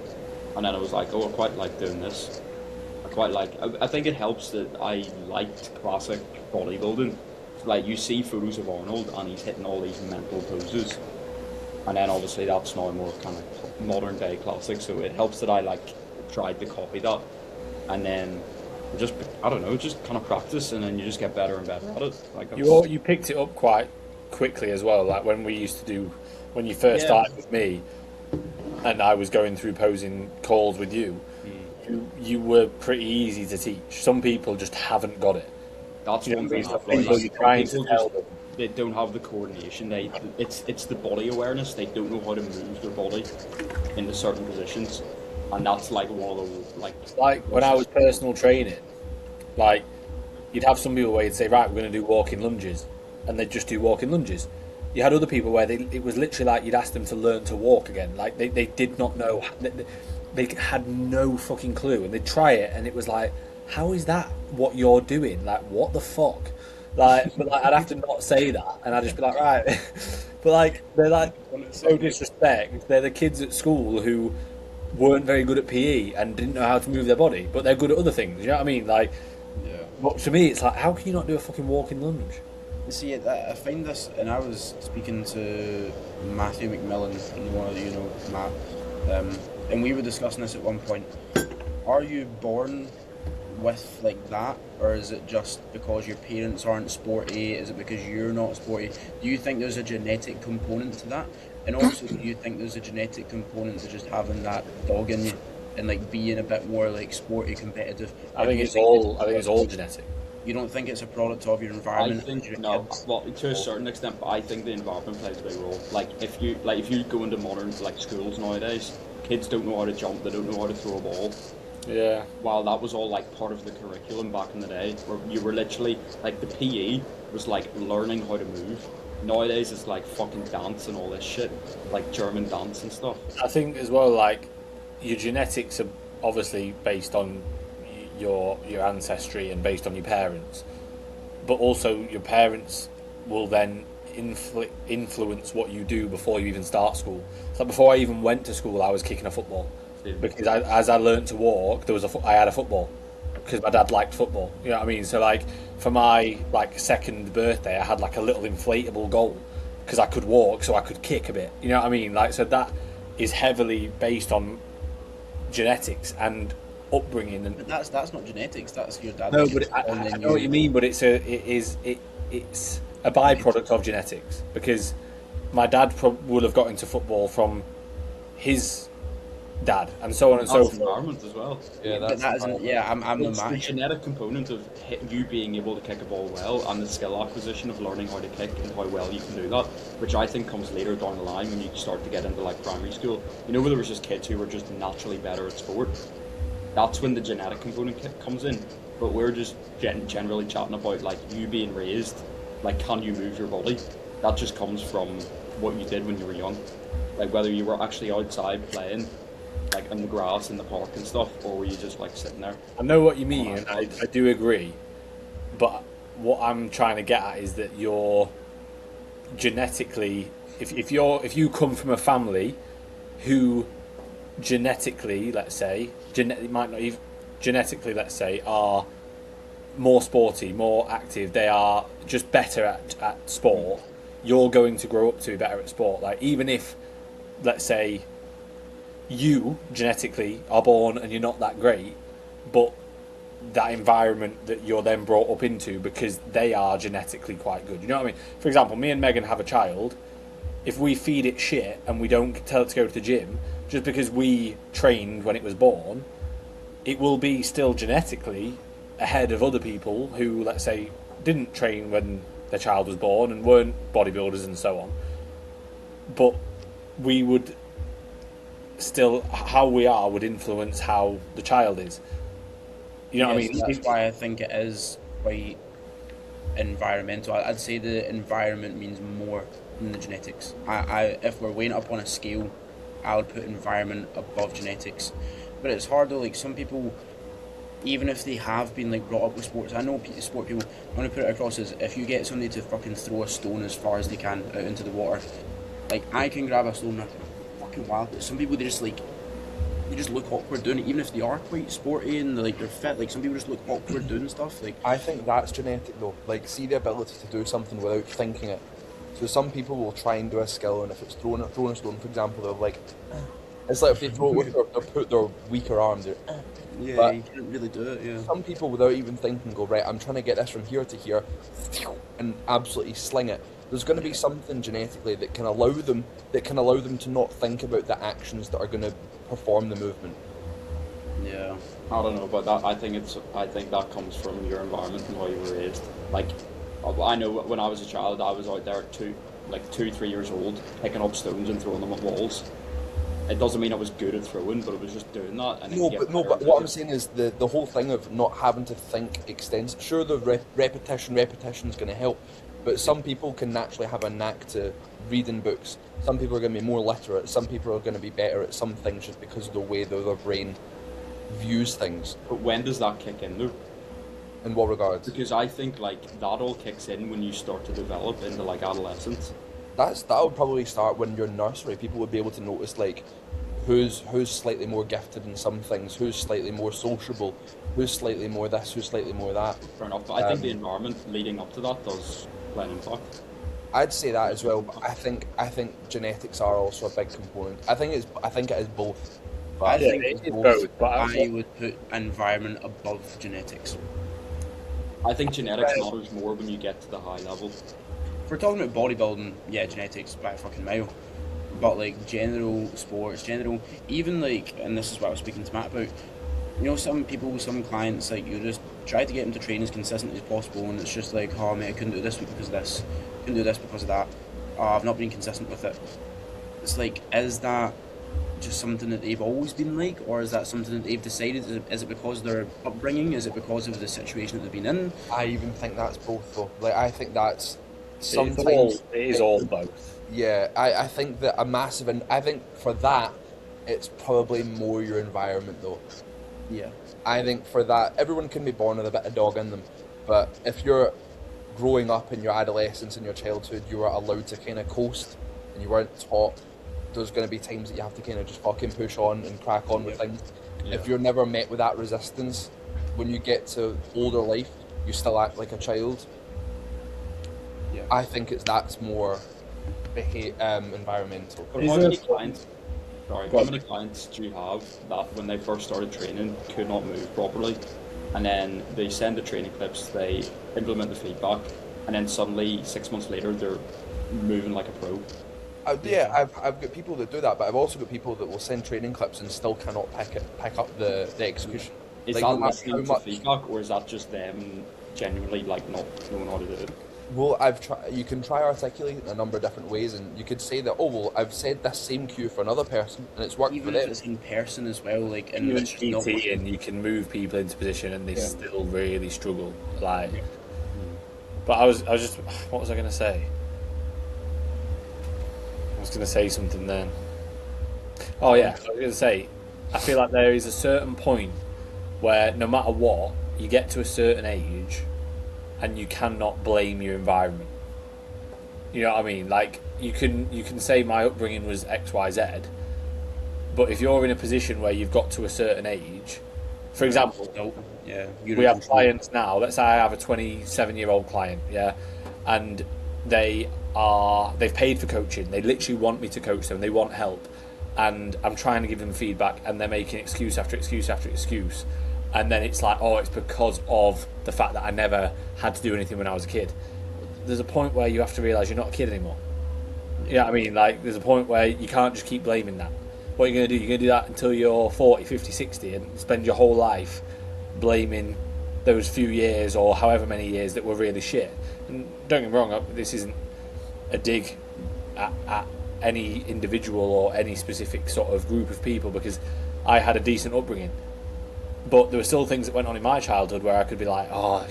D: and then I was like, oh, I quite like doing this. I think it helps that I liked classic bodybuilding. Like, you see photos of Arnold and he's hitting all these mental poses, and then obviously that's now more kind of modern day classic, so it helps that I like tried to copy that, and then just, I don't know, just kind of practice, and then you just get better and better at it. Like,
B: You picked it up quite quickly as well, like when you first started with me and I was going through posing calls with you, you were pretty easy to teach. Some people just haven't got it.
D: That's one thing. They don't have the coordination. It's the body awareness. They don't know how to move their body into certain positions, and that's like one of the
B: like when I was personal training, like you'd have some people where you'd say, right, we're going to do walking lunges, and they'd just do walking lunges. You had other people where it was literally like you'd ask them to learn to walk again. Like they did not know, they had no fucking clue, and they'd try it, and it was like, how is that what you're doing? Like, what the fuck? Like, but like, I'd have to not say that, and I'd just be like, right. But like, they're like, no disrespect, they're the kids at school who weren't very good at PE and didn't know how to move their body, but they're good at other things. You know what I mean? Like, yeah. But to me, it's like, how can you not do a fucking walking lunge?
A: See, I find this, and I was speaking to Matthew McMillan, and one of you know Matt, and we were discussing this at one point. Are you born with like that, or is it just because your parents aren't sporty? Is it because you're not sporty? Do you think there's a genetic component to that? And also, do you think there's a genetic component to just having that dog in you and like being a bit more like sporty, competitive?
B: I think it's all genetic.
A: You don't think it's a product of your environment?
D: I think no. Well, to a certain extent, but I think the environment plays a big role. Like if you go into modern like schools nowadays, kids don't know how to jump, they don't know how to throw a ball.
B: Yeah.
D: While that was all like part of the curriculum back in the day, where you were literally like the PE was like learning how to move. Nowadays it's like fucking dance and all this shit, like German dance and stuff.
B: I think as well, like your genetics are obviously based on your ancestry and based on your parents, but also your parents will then influence what you do before you even start school. So before I even went to school, I was kicking a football. Because as I learned to walk, I had a football because my dad liked football. You know what I mean? So like for my like second birthday, I had like a little inflatable goal because I could walk, so I could kick a bit. You know what I mean? Like, so that is heavily based on genetics and upbringing. And
A: but that's not genetics. That's your dad.
B: No, but I know what you mean. But it's a byproduct of genetics, because my dad would have got into football from his dad, and so on and so forth.
D: Environment as well.
A: Yeah, that isn't. Yeah, I'm
D: it's the genetic component of you being able to kick a ball well, and the skill acquisition of learning how to kick and how well you can do that, which I think comes later down the line when you start to get into like primary school. You know, where there was just kids who were just naturally better at sport. That's when the genetic component comes in. But we're just generally chatting about like you being raised, like can you move your body? That just comes from what you did when you were young, like whether you were actually outside playing, like in the grass in the park and stuff, or were you just like sitting there?
B: I know what you mean, and I do agree, but what I'm trying to get at is that you're genetically, if you come from a family who genetically, let's say, let's say, are more sporty, more active, they are just better at sport, you're going to grow up to be better at sport. Like, even if, let's say, you genetically are born and you're not that great, but that environment that you're then brought up into, because they are genetically quite good. You know what I mean? For example, me and Megan have a child, if we feed it shit and we don't tell it to go to the gym, just because we trained when it was born, it will be still genetically ahead of other people who, let's say, didn't train when their child was born and weren't bodybuilders and so on. But we would still, how we are would influence how the child is. You know what I mean?
A: That's why I think it is quite environmental. I'd say the environment means more than the genetics. If we're weighing it up on a scale, I would put environment above genetics. But it's hard though, like some people, even if they have been like brought up with sports, I know sport people, I want to put it across as if you get somebody to fucking throw a stone as far as they can out into the water, like I can grab a stone and fucking wild, but some people they just look awkward doing it, even if they are quite sporty and they're fit. Like some people just look awkward doing stuff. Like
C: I think that's genetic though. Like, see the ability to do something without thinking it. So some people will try and do a skill, and if it's throwing a stone, for example, they're like, it's like if they throw it with their weaker arm, they're.
A: yeah,
C: But
A: you can't really do it. Yeah.
C: some people, without even thinking, go right. I'm trying to get this from here to here, and absolutely sling it. There's going to be something genetically that can allow them to not think about the actions that are going to perform the movement.
A: Yeah.
D: I don't know, but I think that comes from your environment and how you were raised. Like, I know when I was a child, I was out there at 2, 3 years old, picking up stones and throwing them at walls. It doesn't mean I was good at throwing, but it was just doing that. And
C: But what I'm saying is the whole thing of not having to think extends. Sure, the repetition is going to help, but some people can naturally have a knack to reading books. Some people are going to be more literate. Some people are going to be better at some things just because of the way that their brain views things.
D: But when does that kick in, though?
C: In what regards?
D: Because I think that all kicks in when you start to develop into adolescence.
C: That would probably start when you're in nursery. People would be able to notice who's slightly more gifted in some things, who's slightly more sociable, who's slightly more this, who's slightly more that.
D: Fair enough, but I think the environment leading up to that does play an impact.
C: I'd say that as well, but I think genetics are also a big component. I think it is both. But
A: I think
B: it's
A: it's
B: both, but
A: I would put environment above genetics.
D: I think genetics matters more when you get to the high level.
A: If we're talking about bodybuilding, yeah, genetics by a fucking mile. But like general sports, even and this is what I was speaking to Matt about, you know, some people, some clients, like you just try to get them to train as consistently as possible, and it's just like, oh mate, I couldn't do this week because of this, couldn't do this because of that, oh, I've not been consistent with it. It's like, is that just something that they've always been like, or is that something that they've decided? Is it because of their upbringing? Is it because of the situation that they've been in?
C: I even think that's both though. Like, I think that's sometimes
B: it is all both.
C: Yeah, I think that I think for that, it's probably more your environment though.
A: Yeah.
C: I think for that, everyone can be born with a bit of dog in them, but if you're growing up in your adolescence and your childhood, you were allowed to kind of coast, and you weren't taught. There's going to be times that you have to kind of just fucking push on and crack on with things. Yeah. If you're never met with that resistance, when you get to older life, you still act like a child.
A: Yeah.
C: I think that's more environmental.
D: But how many clients do you have that when they first started training could not move properly, and then they send the training clips, they implement the feedback, and then suddenly 6 months later they're moving like a pro?
C: I've got people that do that, but I've also got people that will send training clips and still cannot pick up the execution.
D: Is that listening to feedback, or is that just them genuinely not knowing how to do it?
C: Well, you can try articulate it in a number of different ways, and you could say that, oh well, I've said this same cue for another person, and it's worked
A: even
C: for them.
A: If it's in person as well, like in
B: even PT, and you can move people into position, and they still really struggle. But I was just, what was I going to say? I was going to say something then. Oh yeah, I was going to say, I feel like there is a certain point where no matter what, you get to a certain age and you cannot blame your environment. You know what I mean? Like, you can say my upbringing was X, Y, Z, but if you're in a position where you've got to a certain age, for example, we have clients now, let's say I have a 27-year-old client, and they've paid for coaching, they literally want me to coach them, they want help, and I'm trying to give them feedback, and they're making excuse after excuse after excuse, and then it's like, oh, it's because of the fact that I never had to do anything when I was a kid. There's a point where you have to realise you're not a kid anymore. Yeah, I mean, like, there's a point where you can't just keep blaming that. What are you going to do? You're going to do that until you're 40, 50, 60 and spend your whole life blaming those few years or however many years that were really shit. And don't get me wrong, this isn't a dig at any individual or any specific sort of group of people, because I had a decent upbringing. But there were still things that went on in my childhood where I could be like, oh,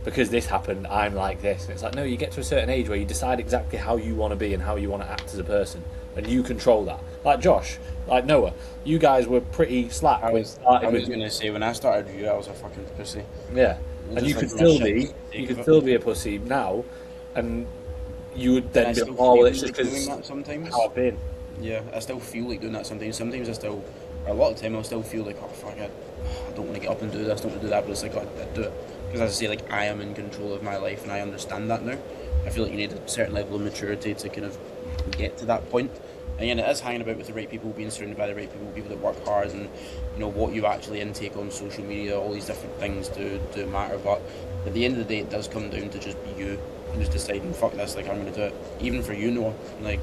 B: because this happened, I'm like this. And it's like, no, you get to a certain age where you decide exactly how you want to be and how you want to act as a person, and you control that. Like Josh, like Noah, you guys were pretty slack.
A: I was going to say, when I started with you, I was a fucking pussy.
B: Yeah, and you could still be a pussy now, and you would then be like, oh, well, it's just because how I've been.
A: Yeah, I still feel like doing that sometimes. Sometimes I still, a lot of the time, I'll still feel like, oh fuck, I don't want to get up and do this, I don't want to do that, but it's like, I do it. Because as I say, like, I am in control of my life, and I understand that now. I feel like you need a certain level of maturity to kind of get to that point. And again, it is hanging about with the right people, being surrounded by the right people that work hard, and what you actually intake on social media, all these different things do matter. But at the end of the day, it does come down to just be you, and just deciding, fuck this, like, I'm going to do it. Even for you, Noah, like,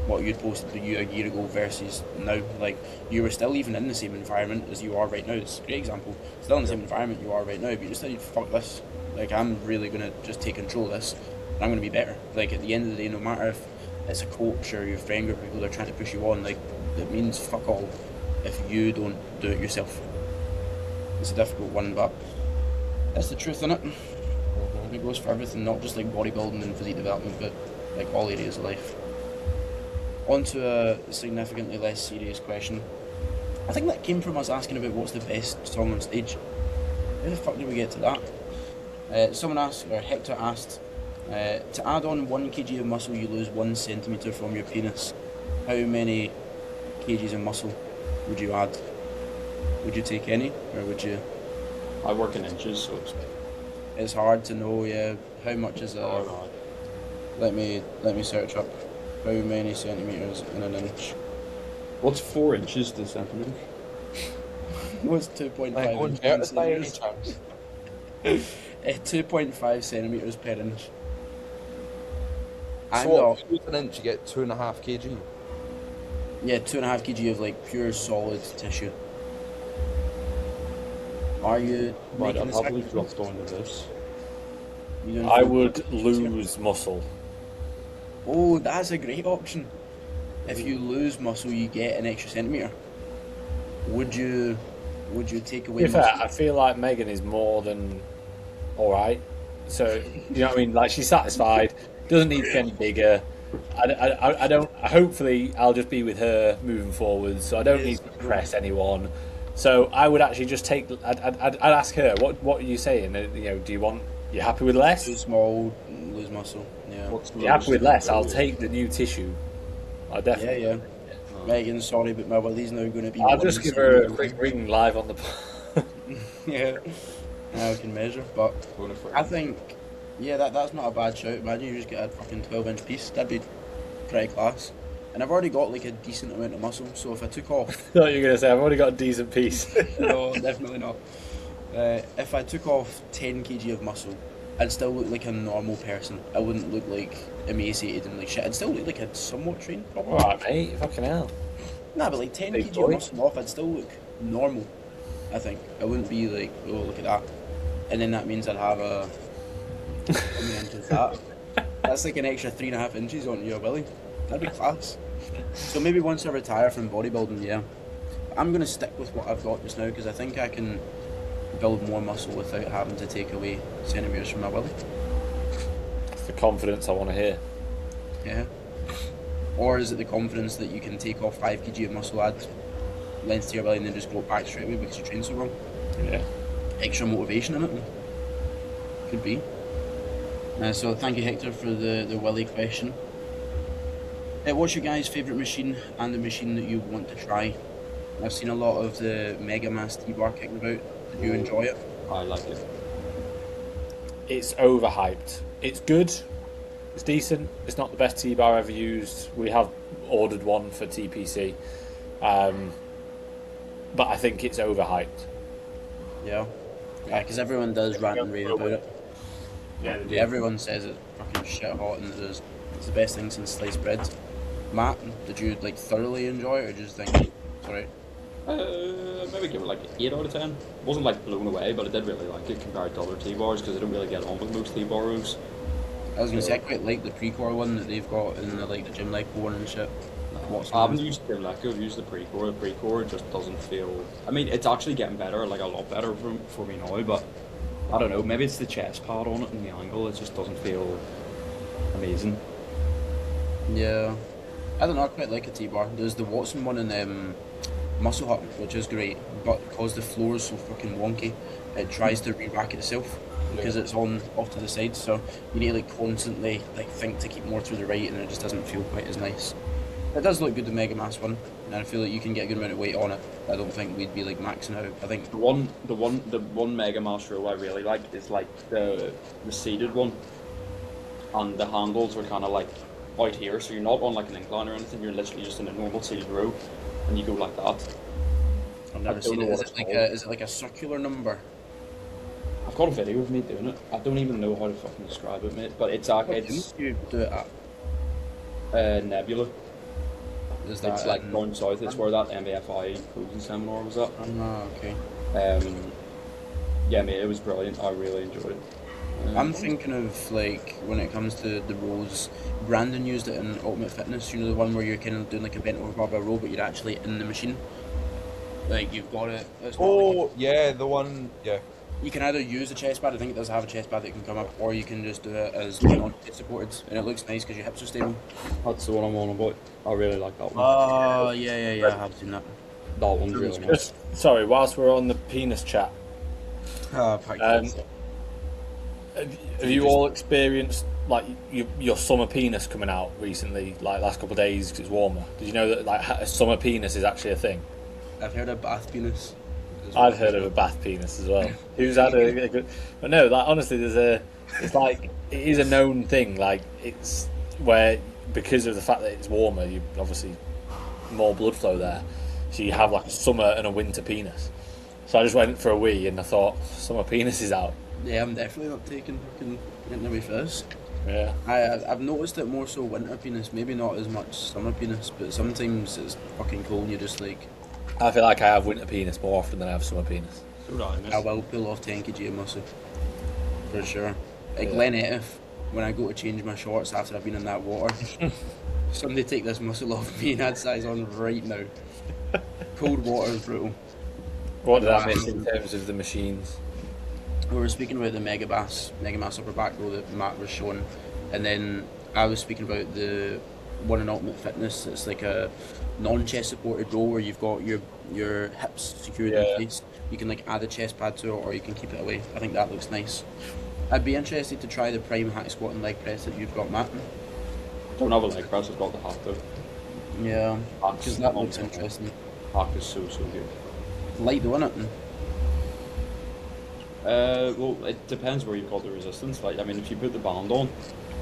A: what you'd posted to you a year ago versus now, like, you were still even in the same environment as you are right now. It's a great example. Still in the same environment you are right now, but you just said, fuck this, like, I'm really going to just take control of this, and I'm going to be better. Like, at the end of the day, no matter if it's a coach or your friend group, people that are trying to push you on, like, it means fuck all if you don't do it yourself. It's a difficult one, but that's the truth in it. It goes for everything, not just like bodybuilding and physique development, but like all areas of life. On to a significantly less serious question. I think that came from us asking about what's the best song on stage. How the fuck did we get to that? Someone asked, or Hector asked, to add on 1 kg of muscle, you lose 1 centimetre from your penis. How many kgs of muscle would you add? Would you take any, or would you?
D: I work in inches, so
A: it's hard to know. Yeah, how much is a?
D: Oh,
A: let me search up. How many centimetres in an inch?
D: What's 4 inches to centimetre?
A: What's 2.5
C: inches by any chance?
A: 2.5 centimetres per inch.
C: So if you use an inch, you get 2.5 kg.
A: Yeah, 2.5 kg of like pure solid tissue. Are you?
D: Right, I'll probably drop down to this.
B: I would lose muscle.
A: Oh, that's a great option. If you lose muscle, you get an extra centimetre. Would you take away?
B: In fact, I feel like Megan is more than all right. So you know what I mean? Like, she's satisfied. Doesn't need to get any bigger. I don't. Hopefully, I'll just be with her moving forward. So I don't need to impress anyone. So I would actually just take. I'd ask her. What are you saying? Do you want? You happy with less?
A: Too small, lose muscle. Yeah.
B: You happy with less? I'll take the new tissue. I definitely.
A: Yeah. Megan, sorry, but my willy's now going to be.
B: I'll just give her a quick ring live on the.
A: Yeah. Now I can measure, but I think, yeah, that's not a bad shout. Imagine you just get a fucking 12-inch piece. That'd be pretty class. And I've already got like a decent amount of muscle, so if I took off...
B: I thought you were going to say, I've already got a decent piece.
A: No, definitely not. If I took off 10 kg of muscle, I'd still look like a normal person. I wouldn't look like emaciated and like shit. I'd still look like I'd somewhat trained, probably.
B: Alright, mate, fucking hell.
A: Nah, but like 10
B: Big
A: kg
B: boy.
A: of muscle off, I'd still look normal, I think. I wouldn't be like, oh, look at that. And then that means I'd have a... How many inches is that? That's like an extra 3.5 inches on your belly. That'd be class. So maybe once I retire from bodybuilding, yeah. I'm going to stick with what I've got just now, because I think I can build more muscle without having to take away centimetres from my belly.
B: It's the confidence I want to hear.
A: Yeah. Or is it the confidence that you can take off 5 kg of muscle, add length to your belly, and then just grow it back straight away because you train so well?
B: Yeah.
A: Extra motivation in it? Could be. So thank you, Hector, for the willy question. What's your guys' favourite machine and the machine that you want to try? I've seen a lot of the Mega Mass T-Bar kicking about. Did you enjoy it?
D: I like it.
B: It's overhyped. It's good. It's decent. It's not the best T-Bar ever used. We have ordered one for TPC. But I think it's overhyped.
A: Yeah. Yeah, because everyone does rant and rave about it.
B: Yeah,
A: Everyone says it's fucking shit hot and it's the best thing since sliced bread. Matt, did you like thoroughly enjoy it, or just think, sorry?
D: Maybe give it like 8 out of 10. Wasn't like blown away, but I did really like it compared to other T-bars because I don't really get on with most T-bar rows.
A: I was gonna say I quite like the pre-core one that they've got in the like the gym like one and shit. What's
D: I haven't used Gym Leco, I've used the pre-core. The pre-core just doesn't feel. I mean, it's actually getting better, like a lot better for me now, but I don't know, maybe it's the chest pad on it and the angle, it just doesn't feel amazing.
A: Yeah, I don't know. I quite like a T-bar. There's the Watson one in Muscle Hut, which is great, but because the floor is so fucking wonky, it tries to re-rack itself because it's on off to the side. So you need to like constantly like think to keep more to the right, and it just doesn't feel quite as nice. It does look good, the Mega Mass one, and I feel like you can get a good amount of weight on it. I don't think we'd be like maxing out. I think
D: The one Mega Master row I really like is like the seated one, and the handles are kind of like out here, so you're not on like an incline or anything. You're literally just in a normal seated row, and you go like that.
A: I've never
D: I don't
A: seen
D: know
A: it.
D: what it's called.
A: Is it like a circular number?
D: I've got a video of me doing it. I don't even know how to fucking describe it, mate. But it's
A: You do it at?
D: Nebula.
A: Is that
D: It's like going south. It's where that MBFI closing seminar was at.
A: Oh, okay.
D: Yeah, mate, it was brilliant. I really enjoyed it.
A: I'm thinking of like when it comes to the rows, Brandon used it in Ultimate Fitness. You know, the one where you're kind of doing like a bent over barbell row, but you're actually in the machine. Like you've got it. It's not like
C: yeah, the one, yeah.
A: you can either use the chest pad. I think it does have a chest pad that can come up, or you can just do it as non-hip supported, and it looks nice because your hips are stable.
D: That's the one I'm on about. I really like that one.
A: Oh yeah. I have seen that.
D: That one's really nice.
B: Sorry, whilst we're on the penis chat, have you all experienced like your summer penis coming out recently, like last couple of days because it's warmer? Did you know that like a summer penis is actually a thing?
A: I've heard of bath penis.
B: I've heard of a bath penis as well. Who's had a good? But no, like honestly, it's like it is a known thing. Like it's where because of the fact that it's warmer, you obviously more blood flow there, so you have like a summer and a winter penis. So I just went for a wee and I thought summer penis is out.
A: Yeah, I'm definitely not taking getting away for this.
B: Yeah.
A: I've noticed it more so winter penis, maybe not as much summer penis, but sometimes it's fucking cold and you're just like,
B: I feel like I have winter penis more often than I have summer penis.
A: I will pull off 10 kg of muscle. For sure. Like
B: Yeah.
A: Glen Etif, when I go to change my shorts after I've been in that water, somebody take this muscle off me and add size on right now. Cold water is brutal.
B: What did I miss in terms of the machines?
A: We were speaking about the Mega Mass upper back row that Matt was showing, and then I was speaking about the one in Ultimate Fitness. It's like a non-chest supported row where you've got your hips secured in place. You can like add a chest pad to it, or you can keep it away. I think that looks nice. I'd be interested to try the prime hack squat and leg press that you've got, Matt.
D: Don't have a leg press. I've got the hack though.
A: Yeah,
D: Hack's
A: because that looks
D: awesome.
A: interesting.
D: Hack is so good.
A: Light though, innit?
D: Well, it depends where you've got the resistance. Like, I mean, if you put the band on,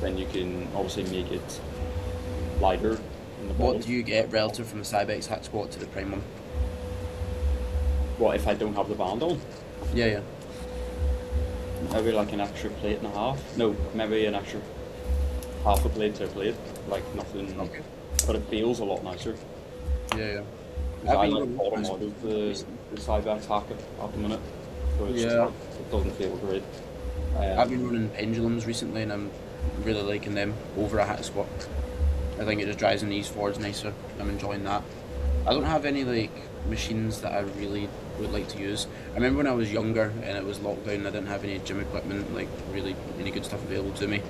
D: then you can obviously make it lighter in the bottom.
A: What do you get relative from the Cybex hack squat to the prime one?
D: What if I don't have the band on?
A: Yeah.
D: Maybe like an extra plate and a half. No, maybe an extra half a plate to a plate. Like nothing.
A: Okay.
D: But it feels a lot nicer.
A: Yeah.
D: 'Cause I
A: I've
D: like
A: been
D: bottom
A: doing
D: out of the Cybex hack at the minute. So it's just
A: Yeah.
D: like, it doesn't feel great.
A: I've been running pendulums recently and I'm really liking them over a hack squat. I think it just drives the knees forwards nicer. I'm enjoying that. I don't have any like machines that I really would like to use. I remember when I was younger and it was lockdown, I didn't have any gym equipment, like really any good stuff available to me.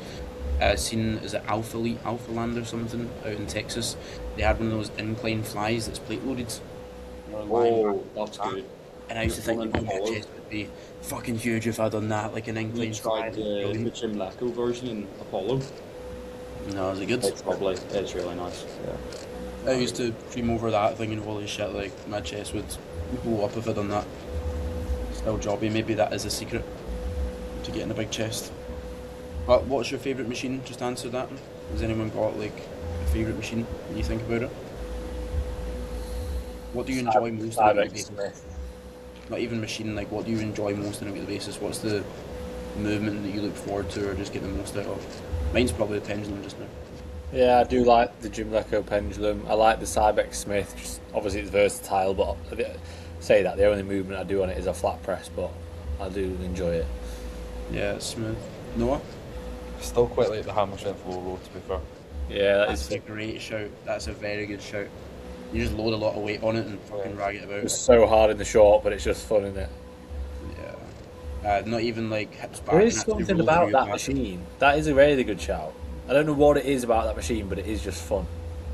A: I seen, is it Alpha Land or something out in Texas? They had one of those incline flies that's plate loaded. You're lying
D: Oh,
A: back.
D: that's good.
A: And I used to think
D: One
A: my
D: in Apollo.
A: chest would be fucking huge if I'd done that, like an
D: You
A: incline fly.
D: tried the Jim Leco version in Apollo.
A: No, is it good?
D: It's really nice. Yeah.
A: I used to dream over that thinking, holy shit, like my chest would blow up if I'd done that. Still jobby, maybe that is a secret to getting a big chest. But what's your favourite machine? Just answer that. Has anyone got like a favourite machine when you think about it? What do you enjoy most on a weekly basis? Not even machine, like what do you enjoy most on a weekly basis? What's the movement that you look forward to or just get the most out of? Mine's probably the pendulum just now.
B: Yeah, I do like the Jim Leco pendulum. I like the Cybex Smith. Just, obviously, it's versatile, but say that the only movement I do on it is a flat press, but I do enjoy it.
A: Yeah, it's smooth. Noah?
C: Still quite like the hammer strength low row, to be fair.
B: Yeah, that
A: That's
B: is
A: a great shout. That's a very good shout. You just load a lot of weight on it and fucking rag it about.
B: it's so hard in the short, but it's just fun, isn't it?
A: Yeah. Not even like hips back.
B: There
A: and
B: is
A: actually
B: something
A: roll
B: about
A: through your
B: that
A: back.
B: machine. That is a really good shout. I don't know what it is about that machine, but it is just fun.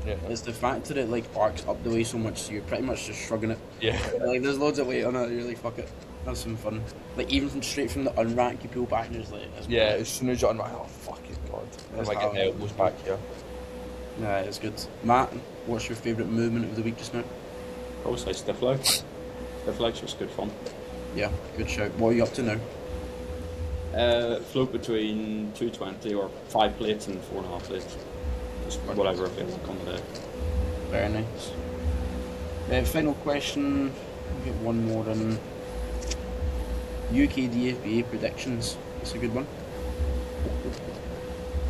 C: Yeah.
A: It's the fact that it like arcs up the way so much, so you're pretty much just shrugging it.
C: Yeah.
A: Like there's loads of weight on it. You're like, fuck it. That's some fun. Like even from straight from the unrack, you pull back and you're just like, that's
C: Yeah, as soon as you're on, oh fucking god. I'm
A: That's
C: like getting
A: how-
C: elbows back here.
A: Yeah, it's good. Matt, what's your favourite movement of the week just now?
D: I would say stiff legs. Stiff legs just good fun.
A: Yeah, good shout. What are you up to now?
D: Float between 220 or 5 plates and 4.5 plates. Just whatever I feel like on the day.
A: Very nice. Final question. We'll get one more in. UK DFBA predictions. That's a good one.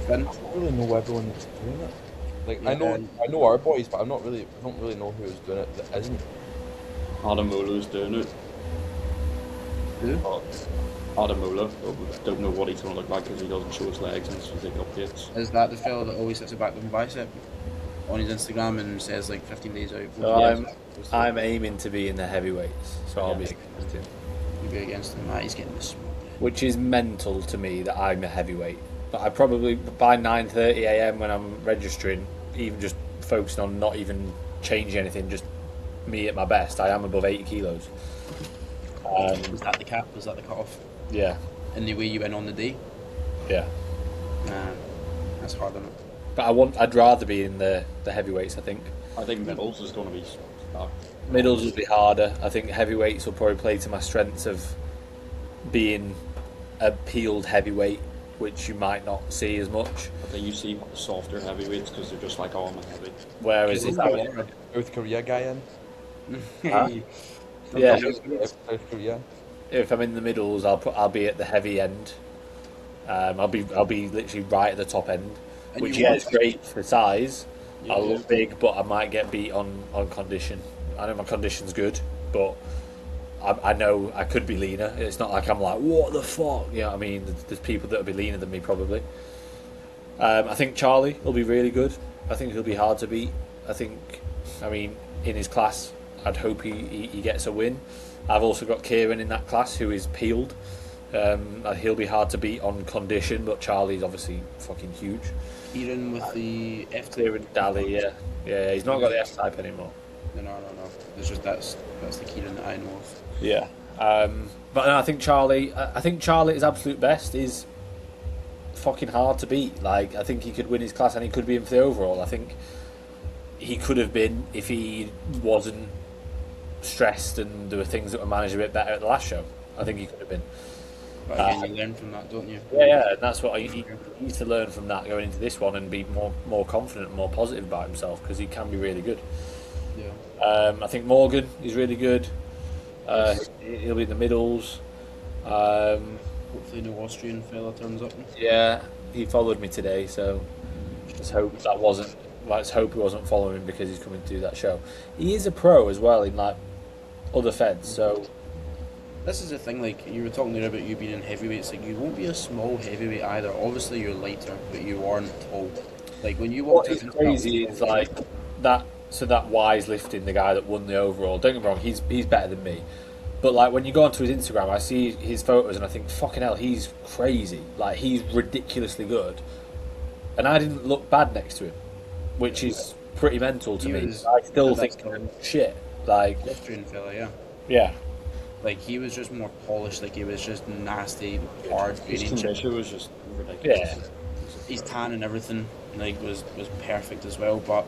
A: Finn?
C: I don't really know everyone that's doing it. Like
A: Yeah.
C: I know our boys, but I don't really know who is doing it that isn't.
D: Adamola's doing it.
A: Who?
D: Adamola. I don't know what he's going to look like because he doesn't show his legs and his physique updates.
A: Is that the fellow that always sits about with a bicep on his Instagram and says like 15 days out?
B: So I'm aiming to be in the heavyweights, so I'll be against him.
A: You'll be against him. He's getting the smoke.
B: Which is mental to me that I'm a heavyweight. But I probably, by 9:30 AM when I'm registering, even just focusing on not even changing anything, just me at my best, I am above 80 kilos.
A: Was that the cap? Was that the cut-off?
B: Yeah,
A: And the way you went on the day?
B: yeah.
A: Nah, that's hard on it.
B: But I'd rather be in the heavyweights, I think.
D: I think middles is going to be
B: Middles would be harder. I think heavyweights will probably play to my strengths of being a peeled heavyweight, which you might not see as much.
D: I think you see softer heavyweights because they're just like, oh, I'm a heavy.
B: Whereas if
C: South Korea guy in.
B: Huh? Yeah.
C: South Korea.
B: if I'm in the middles, I'll be at the heavy end. I'll be literally right at the top end,
A: And
B: which
A: you
B: is
A: want-
B: great for size.
A: Yeah,
B: I'll
A: yeah.
B: look big, but I might get beat on condition. I know my condition's good, but I know I could be leaner. It's not like I'm like, what the fuck? You know what I mean? There's people that will be leaner than me probably. I think Charlie will be really good. I think he'll be hard to beat. I mean, in his class, I'd hope he gets a win. I've also got Kieran in that class who is peeled. He'll be hard to beat on condition, but Charlie's obviously fucking huge.
A: Kieran with the F type.
B: Kieran Daly, yeah, he's not got the F type anymore.
A: No. It's just that's the Kieran that I know of.
B: Yeah, but no, I think Charlie at his absolute best is fucking hard to beat. Like, I think he could win his class and he could be in for the overall. I think he could have been if he wasn't stressed and there were things that were managed a bit better at the last show. I think he could have been.
A: But again, you learn from that, don't you?
B: Yeah, and that's what he needs to learn from that going into this one and be more confident and more positive about himself because he can be really good.
A: Yeah.
B: I think Morgan is really good. He'll be in the middles.
A: Hopefully no Austrian fella turns up.
B: Yeah, he followed me today, so let's hope he wasn't following him because he's coming to do that show. He is a pro as well in like other feds, so
A: This is the thing, like, you were talking there about you being in heavyweights, like, you won't be a small heavyweight either. Obviously you're lighter, but you aren't tall. Like, when you walked
B: what is
A: into
B: crazy is like that. So that Wise lifting, the guy that won the overall. Don't get me wrong, he's better than me. But like when you go onto his Instagram, I see his photos and I think, fucking hell, he's crazy. Like, he's ridiculously good. And I didn't look bad next to him, which is pretty mental to
A: He
B: me.
A: was-
B: I still
A: that's
B: think
A: the-
B: shit. Like,
A: Austrian fella, yeah.
B: yeah.
A: Like, he was just more polished, like, he was just nasty, hard,
D: His
A: very
D: condition was just ridiculous.
B: Yeah.
A: his tan and everything like was perfect as well. But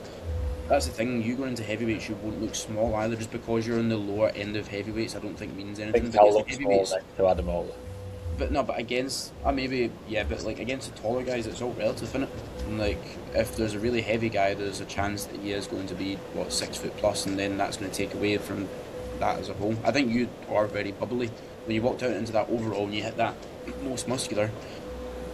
A: that's the thing, you going into heavyweights, you won't look small either. Just because you're in the lower end of heavyweights, I don't think means
B: I
A: anything.
B: think I'll
A: Because
B: look small
A: heavyweights,
B: next to Adamola.
A: but against maybe but like against the taller guys, it's all relative, innit? And like if there's a really heavy guy, there's a chance that he is going to be 6 foot plus, and then that's going to take away from that as a whole. I think you are very bubbly when you walked out into that overall and you hit that most muscular.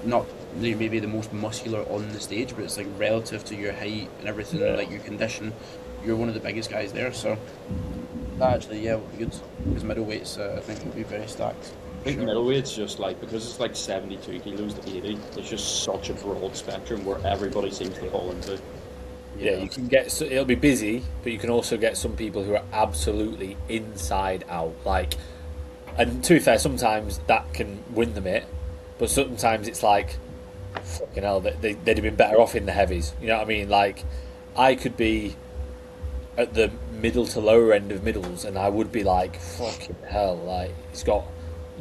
A: not maybe the most muscular on the stage, but it's like relative to your height and everything,
B: Yeah.
A: like your condition, you're one of the biggest guys there. So that actually, yeah, would be good because middleweights, I think, would be very stacked.
D: I think middleweight's just like, because it's like 72 kilos to 80, it's just such a broad spectrum where everybody seems to fall into.
B: Yeah, you can get. It'll be busy, but you can also get some people who are absolutely inside out. Like, and to be fair, sometimes that can win them it, but sometimes it's like, fucking hell, they'd have been better off in the heavies. You know what I mean? Like, I could be at the middle to lower end of middles, and I would be like, fucking hell, like he's got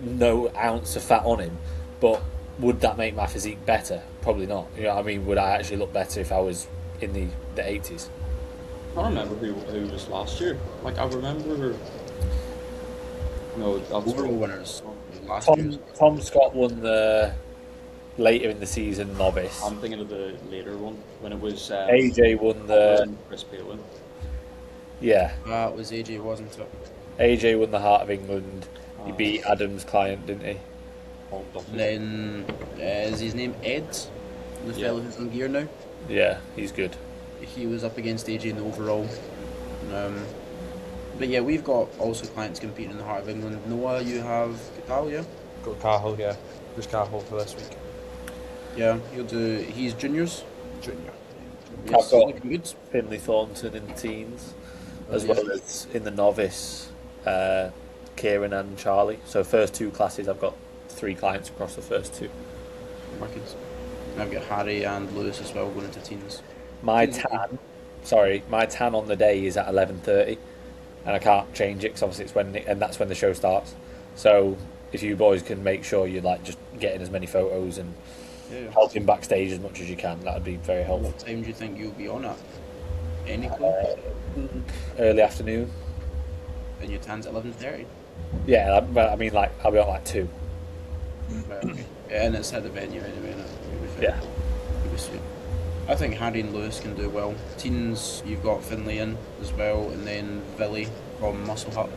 B: no ounce of fat on him. But would that make my physique better? Probably not. You know what I mean? Would I actually look better if I was in the 80s?
D: I don't remember who was last year. Like, I remember. No, that's
A: Overall winners last year.
B: Tom Scott won the later in the season novice.
D: I'm thinking of the later one when it was.
B: AJ won the.
D: Chris Palin.
B: Yeah,
A: That was AJ, wasn't it?
B: AJ won the Heart of England. He beat Adam's client, didn't he?
D: Oh, Duffy.
A: And then is his name Ed, the
D: Yeah.
A: fellow who's on gear now?
B: Yeah, he's good.
A: He was up against AJ in the overall. But yeah, we've got also clients competing in the Heart of England. Noah, you have Catal, yeah?
C: Got Cahill, yeah. Just Cahill for this week.
A: Yeah, he'll do. He's juniors.
C: Junior.
A: Yes,
B: I've got-
A: looking good.
B: Finley Thornton in the teens, as
A: yeah.
B: well as in the novice, Kieran and Charlie. So first two classes, I've got 3 clients across the first 2.
A: Wicked. I've got Harry and Lewis as well going into teens.
B: My tan on the day is at 11:30, and I can't change it because obviously it's and that's when the show starts. So if you boys can make sure you're like just getting as many photos and
A: Yeah.
B: helping backstage as much as you can, that would be very helpful.
A: What time do you think you'll be on at? Any clue?
B: Early afternoon.
A: And your tan's at 11:30.
B: Yeah, but I mean, like I'll be on like 2.
A: Right, okay. Yeah, and it's at the venue anyway. It'll be fine.
B: Yeah.
A: It'll be sweet. I think Harry and Lewis can do well. Teens, you've got Finley in as well, and then Billy from Muscle Hut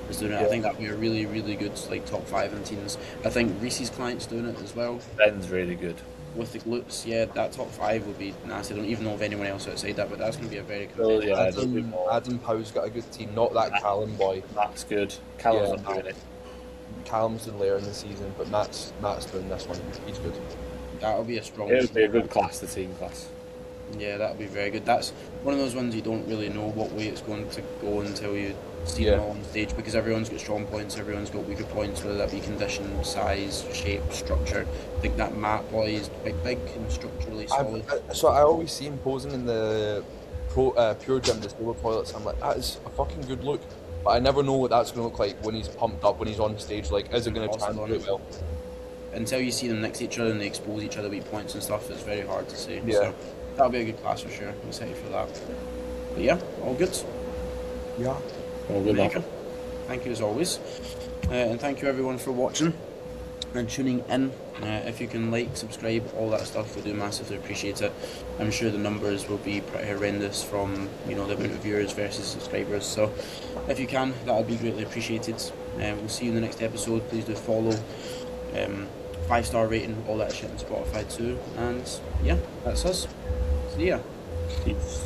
A: is doing it. I
B: Yeah.
A: think that'd be a really, really good like top 5 in teens. I think Reese's client's doing it as well
B: Ben's really good.
A: with the glutes. Yeah, that top 5 would be nasty. I don't even know of anyone else outside that, but that's going to be a very
B: Oh,
A: competitive.
B: yeah, there'll be more.
C: Adam Powell's got a good team. Not that Callum boy.
B: Matt's good. Callum's
C: Yeah.
B: not doing it.
C: Callum's done later in the season, but Matt's doing this one. He's good.
A: That'll be a strong.
B: It would be a good class, the team class.
A: Yeah, that'll be very good. That's one of those ones you don't really know what way it's going to go until you see them
C: Yeah.
A: all on stage, because everyone's got strong points, everyone's got weaker points, whether that be condition, size, shape, structure. I think that Matt boy is big and structurally solid.
C: So I always see him posing in the pure gym disabled toilets. I'm like, that is a fucking good look. But I never know what that's going to look like when he's pumped up, when he's on stage. Like, is it going to
A: Awesome.
C: translate well?
A: Until you see them next to each other and they expose each other weak points and stuff, it's very hard to say.
C: Yeah.
A: So that'll be a good class for sure. I'm excited for that. But yeah, all good.
C: Yeah.
B: Well, good luck.
A: Mega. Thank you as always. And thank you everyone for watching and tuning in. If you can like, subscribe, all that stuff, we do massively appreciate it. I'm sure the numbers will be pretty horrendous from the amount of viewers versus subscribers. So if you can, that would be greatly appreciated. We'll see you in the next episode. Please do follow. 5-star rating, all that shit on Spotify too. And yeah, that's us. See ya.
B: Peace.